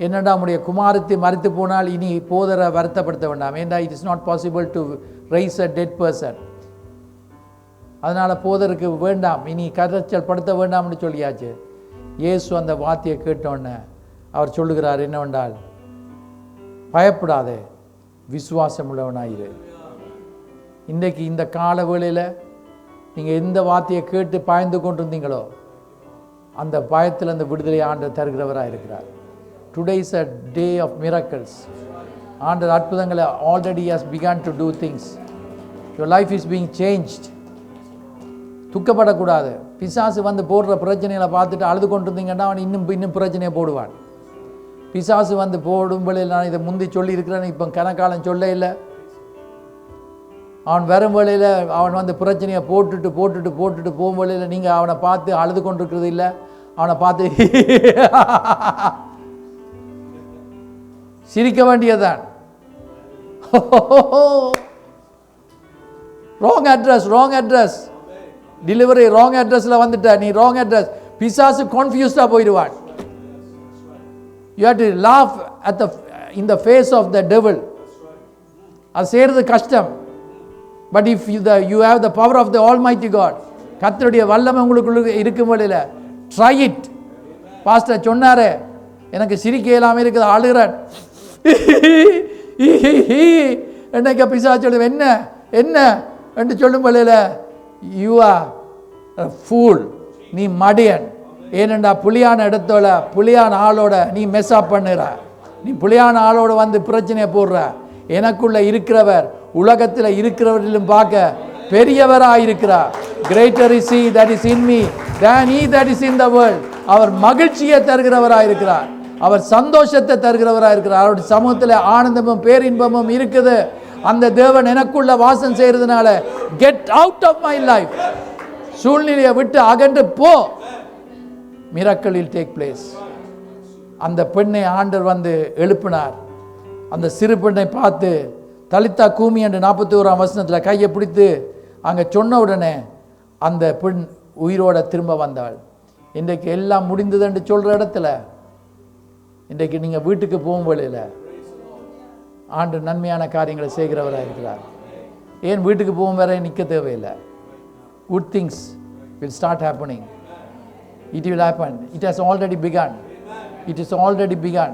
என்னடா உடைய குமாரத்தை மரித்து போனால் இனி போதரை வருத்தப்படுத்த வேண்டாம், ஏண்டா it is not possible to raise a dead person, அதனால் போதருக்கு வேண்டாம், இனி கரைச்சல் படுத்த வேண்டாம்னு சொல்லியாச்சு. இயேசு அந்த வார்த்தையை கேட்டோன்னே அவர் சொல்லுகிறார் என்னவென்றால், பயப்படாதே, விசுவாசம் உள்ளவனாயிரு. இன்றைக்கு இந்த கால வேளையில் நீங்கள் எந்த வார்த்தையை கேட்டு பாய்ந்து கொண்டிருந்தீங்களோ அந்த பயத்தில் அந்த விடுதலை ஆண்டவர் தருகிறவராக இருக்கிறார். Today is a day of miracles. ஆண்டவர் அற்புதங்களை already has begun to do things. Your life is being changed. துக்கப்படக்கூடாது. பிசாசு வந்து போடுற பிரச்சனைகளை பார்த்துட்டு அழுது கொண்டிருந்தீங்கன்னா அவன் இன்னும் பிரச்சனையை போடுவான். பிசாசு வந்து போடும்போது நான் இதை முந்தி சொல்லி இருக்கிறேன்னு இப்போ கணக்காலம் சொல்ல இல்லை. அவன் வரும் வேளையில் அவன் வந்து பிரச்சனையை போட்டுட்டு போகும் வேளையில் நீங்கள் அவனை பார்த்து அழுது கொண்டிருக்கிறது இல்லை, அவனை பார்த்து சிரிக்க வேண்டியதான். ராங் அட்ரஸ் டெலிவரி ராங் அட்ரஸில் வந்துட்ட நீ, ராங் அட்ரஸ். பிசாசு கன்ஃபியூஸ்டாக போயிடுவான். You have to laugh in the face of the devil. அது செய்கிறது கஷ்டம். But if you have the power of the Almighty God, கர்த்தருடைய வல்லமை உங்களுக்குள்ள இருக்கும் வழியில் ட்ரை இட். பாஸ்டர் சொன்னாரே எனக்கு சிரிக்க இல்லாமல் இருக்குது, அழுகிறேன் என்னைக்கு பிசாசு சொல்லுவேன் என்ன என்று சொல்லும் வழியில் யூ ஆர் ஃபூல், நீ மடியன். ஏனெண்டா புலியான இடத்தோட புலியான ஆளோட நீ மெஸ்அப் பண்ணுற, நீ புலியான ஆளோட வந்து பிரச்சனையை போடுற. எனக்குள்ள இருக்கிறவர் உலகத்தில் இருக்கிறவரிலும் பார்க்க பெரியவராயிருக்கிறார். Greater is he that is in me than he that is in the world. அவர் மகிழ்ச்சியை தருகிறவராயிருக்கிறார், அவர் சந்தோஷத்தை தருகிறவராயிருக்கிறார். அவருடைய சமூகத்தில் ஆனந்தமும் பேரின்பமும் இருக்குது. அந்த தேவன் எனக்குள்ள வாசம் செய்கிறதுனால get out of my life, சூழ்நிலையை விட்டு அகன்று போ. miracle will take place. அந்த பெண்ணை ஆண்டவர் வந்து எழுப்பினார். அந்த சிறு பெண்ணை பார்த்து தலித்தா கூமி என்று 41ஆம் வசனத்தில் கையை பிடித்து அங்கே சொன்ன உடனே அந்த பெண் உயிரோட திரும்ப வந்தாள். இன்றைக்கு எல்லாம் முடிந்தது என்று சொல்கிற இடத்துல இன்றைக்கு நீங்கள் வீட்டுக்கு போகும் வழியில் ஆண்டு நன்மையான காரியங்களை செய்கிறவராக இருக்கிறார். ஏன் வீட்டுக்கு போகும் வரை நிற்க தேவையில்லை. Good things will start happening. It will happen. It has already begun. It is already begun.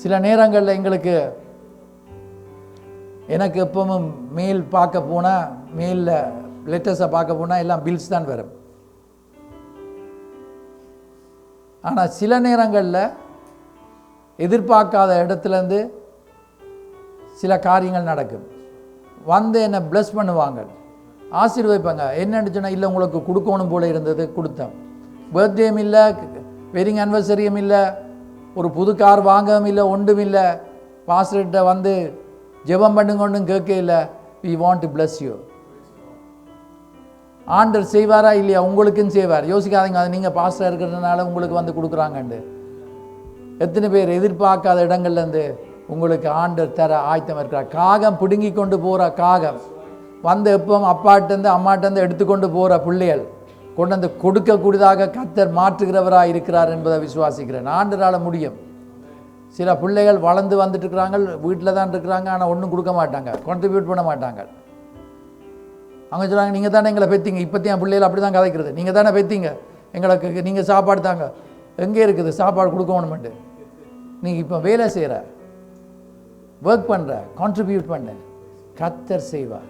சில நேரங்களில் எனக்கு எப்பவும் மெயில் பார்க்க போனால், மெயிலில் லெட்டர்ஸை பார்க்க போனால் எல்லாம் பில்ஸ் தான் வரும். ஆனால் சில நேரங்களில் எதிர்பார்க்காத இடத்துலேருந்து சில காரியங்கள் நடக்கும். வந்து என்னை ப்ளஸ் பண்ணுவாங்க, ஆசீர்வதிப்பாங்க. என்னென்னு சொன்னால், இல்லை உங்களுக்கு கொடுக்கணும் போல இருந்தது, கொடுத்தேன். பர்த்டேயும் இல்லை, வெட்டிங் ஆனிவர்சரியும் இல்லை, ஒரு புது கார் வாங்கவும் இல்லை, ஒன்றும் இல்லை. பாஸ்டர்கிட்ட வந்து ஜெபம் பண்ணுங்கொண்டும் கேட்க இல்லை. We want to bless you. ஆண்டர் செய்வாரா இல்லையா? உங்களுக்கும் செய்வார். யோசிக்காதீங்க, அது நீங்கள் பாஸ்டர் இருக்கிறதுனால உங்களுக்கு வந்து கொடுக்குறாங்கண்டு. எத்தனை பேர் எதிர்பார்க்காத இடங்கள்லேருந்து உங்களுக்கு ஆண்டர் தர ஆயத்தம் இருக்கிறார். காகம் பிடுங்கி கொண்டு போகிற காகம் வந்து எப்பவும் அப்பாட்டேருந்து அம்மாட்டேருந்து எடுத்துக்கொண்டு போகிற பிள்ளைகள் கொண்டு வந்து கொடுக்கக்கூடியதாக கர்த்தர் மாற்றுகிறவராக இருக்கிறார் என்பதை விசுவாசிக்கிறேன். ஆண்டரால் முடியும். சில பிள்ளைகள் வளர்ந்து வந்துட்டு இருக்கிறாங்க, வீட்டில் தான் இருக்கிறாங்க, ஆனால் ஒன்றும் கொடுக்க மாட்டாங்க, கான்ட்ரிபியூட் பண்ண மாட்டாங்க. அவங்க சொல்கிறாங்க, நீங்கள் தானே எங்களை பெற்றீங்க. இப்போத்தி என் பிள்ளைகள் அப்படி தான் கதைக்கிறது. நீங்கள் தானே பெற்றீங்க, எங்களுக்கு நீங்கள் சாப்பாடு தாங்க. எங்கே இருக்குது சாப்பாடு கொடுக்கணுமெண்டு? நீங்கள் இப்போ வேலை செய்கிற, ஒர்க் பண்ணுற, கான்ட்ரிபியூட் பண்ண, கர்த்தர் செய்வார்.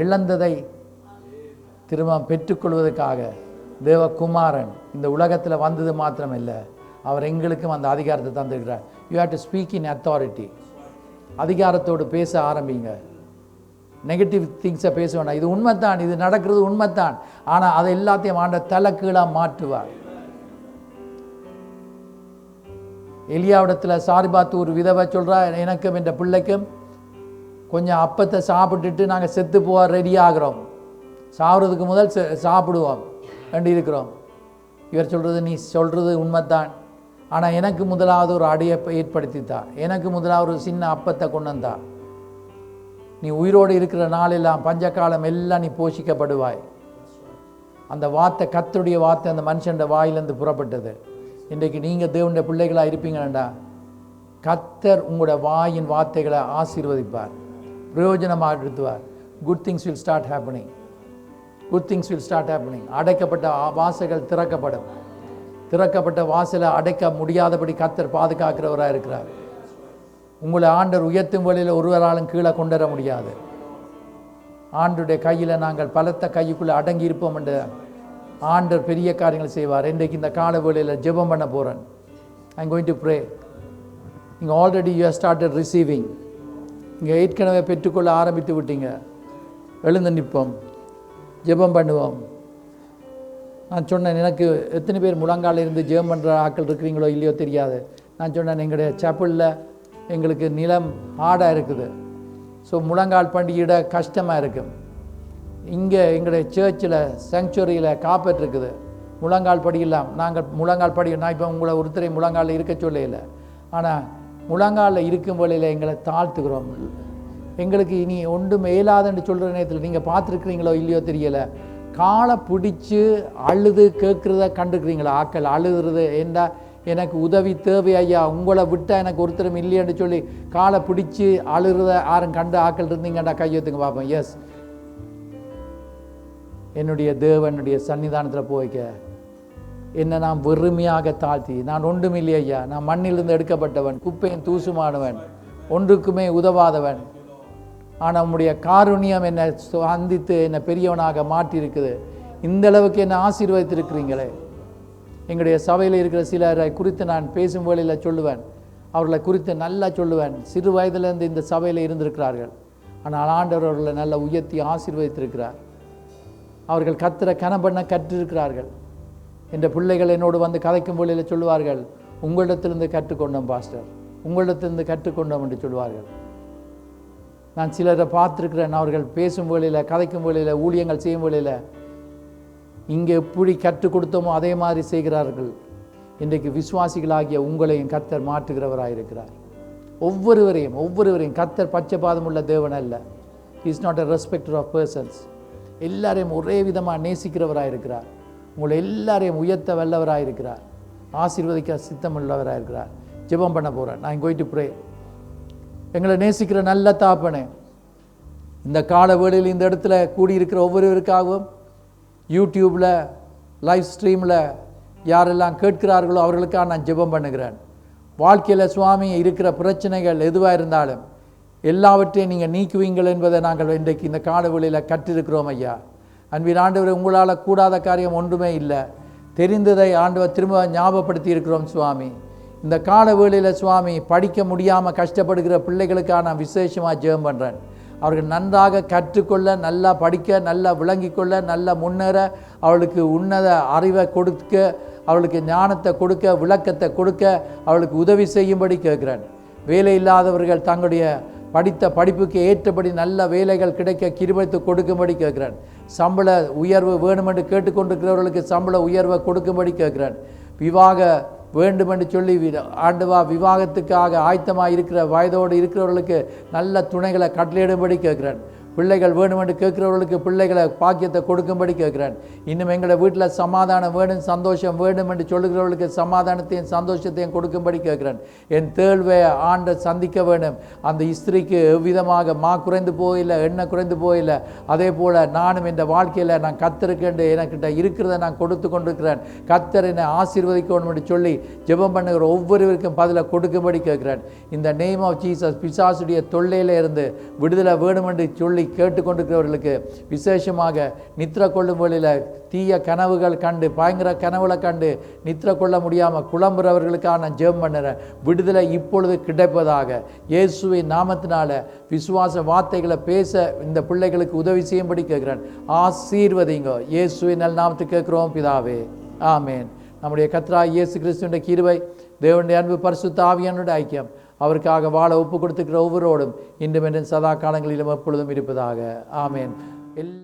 இழந்ததை திரும்ப பெற்றுக்கொள்வதற்காக தேவகுமாரன் இந்த உலகத்தில் வந்தது மாத்திரமில்லை, அவர் எங்களுக்கும் அந்த அதிகாரத்தை தந்திருக்கிறார். You have to speak in authority. அதிகாரத்தோடு பேச ஆரம்பிங்க. நெகட்டிவ் திங்ஸை பேச வேண்டாம். இது உண்மைத்தான், இது நடக்கிறது உண்மைத்தான், ஆனால் அதை எல்லாத்தையும் ஆண்ட தலைக்கீழாக மாற்றுவார். எலியாவிடத்தில் சாரிபாத்து ஒரு விதவை சொல்கிறா, எனக்கும் என்ற பிள்ளைக்கும் கொஞ்சம் அப்பத்தை சாப்பிட்டுட்டு நாங்கள் செத்து போக ரெடி ஆகிறோம், சாப்பிட்றதுக்கு முதல் சாப்பிடுவோம் ரெண்டு இருக்கிறோம். இவர் சொல்கிறது, நீ சொல்கிறது உண்மைத்தான், ஆனால் எனக்கு முதலாவது ஒரு அடையை ஏற்படுத்தித்தா, எனக்கு முதலாவது ஒரு சின்ன அப்பத்தை கொண்டு வந்தா. நீ உயிரோடு இருக்கிற நாளெல்லாம் பஞ்சகாலம் எல்லாம் நீ போஷிக்கப்படுவாய். அந்த வார்த்தை, கர்த்தருடைய வார்த்தை அந்த மனுஷன் வாயிலிருந்து புறப்பட்டது. இன்றைக்கு நீங்கள் தேவனுடைய பிள்ளைகளாக இருப்பீங்கடா, கர்த்தர் உங்களோட வாயின் வார்த்தைகளை ஆசீர்வதிப்பார், பிரயோஜனமாக எடுத்துவார். Good things will start happening. Good things will start happening. அடைக்கப்பட்ட வாசல்கள் திறக்கப்படும். திறக்கப்பட்ட வாசலை அடைக்க முடியாதபடி கர்த்தர் பாதுகாக்கிறவராக இருக்கிறார். உங்களை ஆண்டர் உயர்த்தும் வழியில் ஒருவராலும் கீழே கொண்டு வர முடியாது. ஆண்டுடைய கையில் நாங்கள் பலத்த கைக்குள்ளே அடங்கி இருப்போம் என்று ஆண்டர் பெரிய காரியங்கள் செய்வார். இன்றைக்கு இந்த கால வேளையில் ஜெபம் பண்ண போகிறேன். I am going to pray. நீங்கள் already you have started receiving. இங்கே ஏற்கனவே பெற்றுக்கொள்ள ஆரம்பித்து விட்டீங்க. எழுந்து நிற்போம், ஜெபம் பண்ணுவோம். நான் சொன்னேன், எனக்கு எத்தனை பேர் முழங்கால இருந்து ஜெபம் பண்ணுற ஆட்கள் இருக்கிறீங்களோ இல்லையோ தெரியாது. நான் சொன்னேன், எங்களுடைய சேப்பலில் எங்களுக்கு நிலம் ஆடாக இருக்குது. ஸோ முழங்கால் பண்டிகையிட கஷ்டமாக இருக்கும். இங்கே எங்களுடைய சர்ச்சில் சாங்சுவரியில் காப்பேட் இருக்குது, முழங்கால் படி இல்லாமல் நாங்கள் முழங்கால் படி. நான் இப்போ உங்களை ஒருத்தரை முழங்காலில் இருக்க சொல்லையில், ஆனால் முழங்காலில் இருக்கும் வழியில் எங்களை தாழ்த்துக்கிறோம். எங்களுக்கு இனி ஒன்றும் மேலாதுன்னு சொல்கிற நேரத்தில் நீங்கள் பார்த்துருக்குறீங்களோ இல்லையோ தெரியலை, காலை பிடிச்சி அழுது கேட்குறத கண்டுக்கிறீங்களா? ஆக்கள் அழுகிறது, ஏண்டா எனக்கு உதவி தேவை ஐயா, உங்களை விட்டால் எனக்கு ஒருத்தரும் இல்லையன்னு சொல்லி காலை பிடிச்சி அழுகிறத யாரும் கண்டு ஆக்கள் இருந்தீங்கண்டா கையெழுத்துங்க பார்ப்போம். எஸ், என்னுடைய தேவனுடைய சன்னிதானத்தில் போய்க்க என்னை நான் வெறுமையாக தாழ்த்தி, நான் ஒன்றும் இல்லை ஐயா, நான் மண்ணிலிருந்து எடுக்கப்பட்டவன், குப்பையும் தூசுமானவன், ஒன்றுக்குமே உதவாதவன், ஆனால் உம்முடைய காருண்யம் என்னை சந்தித்து என்னை பெரியவனாக மாற்றியிருக்குது. இந்த அளவுக்கு என்னை ஆசீர்வதித்திருக்கிறீங்களே. எங்களுடைய சபையில் இருக்கிற சிலரை குறித்து நான் பேசும் வேளையில் சொல்லுவேன், அவர்களை குறித்து நல்லா சொல்லுவேன். சிறு வயதிலிருந்து இந்த சபையில் இருந்திருக்கிறார்கள், ஆனால் ஆண்டவர் அவர்களை நல்லா உயர்த்தி ஆசீர்வதித்திருக்கிறார். அவர்கள் கர்த்தரை கனம் பண்ண கற்றிருக்கிறார்கள். என்ற பிள்ளைகள் என்னோடு வந்து கதைக்கும் வேளையில் சொல்லுவார்கள், உங்களிடத்திலிருந்து கற்றுக்கொண்டோம் பாஸ்டர், உங்களிடத்திலிருந்து கற்றுக்கொண்டோம் என்று சொல்வார்கள். நான் சிலரை பார்த்துருக்கிறேன், அவர்கள் பேசும் வேளையில், கதைக்கும் வேளையில், ஊழியங்கள் செய்யும் வேளையில் இங்கே எப்படி கற்றுக் கொடுத்தோமோ அதே மாதிரி செய்கிறார்கள். இன்றைக்கு விசுவாசிகளாகிய உங்களையும் கர்த்தர் மாற்றுகிறவராயிருக்கிறார். ஒவ்வொருவரையும் கர்த்தர் பட்சபாதம் உள்ள தேவன் அல்ல. Is not a respecter of persons. எல்லாரையும் ஒரே விதமாக நேசிக்கிறவராயிருக்கிறார். உங்களை எல்லாரையும் உயர்த்த வல்லவராயிருக்கிறார். ஆசீர்வதிக்க சித்தமுள்ளவராயிருக்கிறார். ஜெபம் பண்ண போகிறேன். நான் கோயிட்டு ப்ரே. எங்களை நேசிக்கிற நல்ல தாப்பனே, இந்த கால வேளையில் இந்த இடத்துல கூடியிருக்கிற ஒவ்வொருவருக்காகவும் யூடியூப்பில் லைவ் ஸ்ட்ரீமில் யாரெல்லாம் கேட்கிறார்களோ அவர்களுக்காக நான் ஜெபம் பண்ணுகிறேன். வாழ்க்கையில் சுவாமி இருக்கிற பிரச்சனைகள் எதுவாக இருந்தாலும் எல்லாவற்றையும் நீங்கள் நீக்குவீங்கள் என்பதை நாங்கள் இன்றைக்கு இந்த காலவெளியில் கற்றிருக்கிறோம் ஐயா. அன்பின் ஆண்டவர், உங்களால் கூடாத காரியம் ஒன்றுமே இல்லை. தெரிந்ததை ஆண்டவர் திரும்ப ஞாபகப்படுத்தி இருக்கிறோம் சுவாமி. இந்த காலவேளையில் சுவாமி படிக்க முடியாமல் கஷ்டப்படுகிற பிள்ளைகளுக்காக நான் விசேஷமாக ஜெபம் பண்ணுறேன். அவர்கள் நன்றாக கற்றுக்கொள்ள, நல்லா படிக்க, நல்லா விளங்கி கொள்ள, நல்லா முன்னேற, அவளுக்கு உன்னத அறிவை கொடுக்க, அவளுக்கு ஞானத்தை கொடுக்க, விளக்கத்தை கொடுக்க, அவளுக்கு உதவி செய்யும்படி கேட்குறேன். வேலை இல்லாதவர்கள் தங்களுடைய படித்த படிப்புக்கு ஏற்றபடி நல்ல வேலைகள் கிடைக்க கிருபைத்து கொடுக்கும்படி கேட்குறேன். சம்பள உயர்வு வேணுமென்று கேட்டுக்கொண்டிருக்கிறவர்களுக்கு சம்பள உயர்வை கொடுக்கும்படி கேட்குறேன். விவாக வேண்டுமென்று சொல்லி ஆண்டவா விவாகத்துக்காக ஆயத்தமாக இருக்கிற வயதோடு இருக்கிறவர்களுக்கு நல்ல துணைகளை கட்டளையிடும்படி கேட்குறேன். பிள்ளைகள் வேணுமென்று கேட்குறவர்களுக்கு பிள்ளைகளை பாக்கியத்தை கொடுக்கும்படி கேட்குறேன். இன்னும் எங்களை வீட்டில் சமாதானம் வேணும், சந்தோஷம் வேணும் என்று சொல்லுகிறவர்களுக்கு சமாதானத்தையும் சந்தோஷத்தையும் கொடுக்கும்படி கேட்குறேன். என் தேழ்வையை ஆண்ட சந்திக்க வேணும். அந்த ஸ்திரீக்கு எவ்விதமாக குறைந்து போயில்லை, எண்ணெய் குறைந்து போயில்லை. அதே போல் நானும் இந்த வாழ்க்கையில் நான் கத்தருக்கேன், எனக்கிட்ட இருக்கிறத நான் கொடுத்து கொண்டிருக்கிறேன். கத்தர் என்னை ஆசீர்வதிக்கணும் என்று சொல்லி ஜெபம் பண்ணுகிற ஒவ்வொருவருக்கும் பதிலை கொடுக்கும்படி கேட்குறேன். இந்த நேம் ஆஃப் ஜீசஸ் பிசாசுடைய தொல்லையில் இருந்து விடுதலை வேணும் என்று சொல்லி கேட்டுக்கொண்டிருக்கிறவர்களுக்கு விசேஷமாக நித்திர கொள்ளும் வழியில் தீய கனவுகள் கண்டு, பயங்கர கனவுகளை கண்டு நித்திர கொள்ள முடியாமல் குழம்புறவர்களுக்காக நான் ஜெபம் பண்ணுறேன். விடுதலை இப்பொழுது கிடைப்பதாக இயேசுவின் நாமத்தினால விசுவாச வார்த்தைகளை பேச இந்த பிள்ளைகளுக்கு உதவி செய்யும்படி கேட்குறேன். ஆசீர்வதிங்க. இயேசுவின் நல்ல நாமத்துக்கு கேட்குறோம் பிதாவே, ஆமேன். நம்முடைய கர்த்தராகிய இயேசு கிறிஸ்துவின் கிருபை, தேவனுடைய அன்பு, பரிசுத்த ஆவியானவருடைய ஐக்கியம் அவருக்காக வாழ ஒப்பு கொடுத்துக்கிற ஒவ்வொருவரோடும் இன்றும் என்றும் சதா காலங்களிலும் எப்பொழுதும் இருப்பதாக. ஆமேன். எல்லா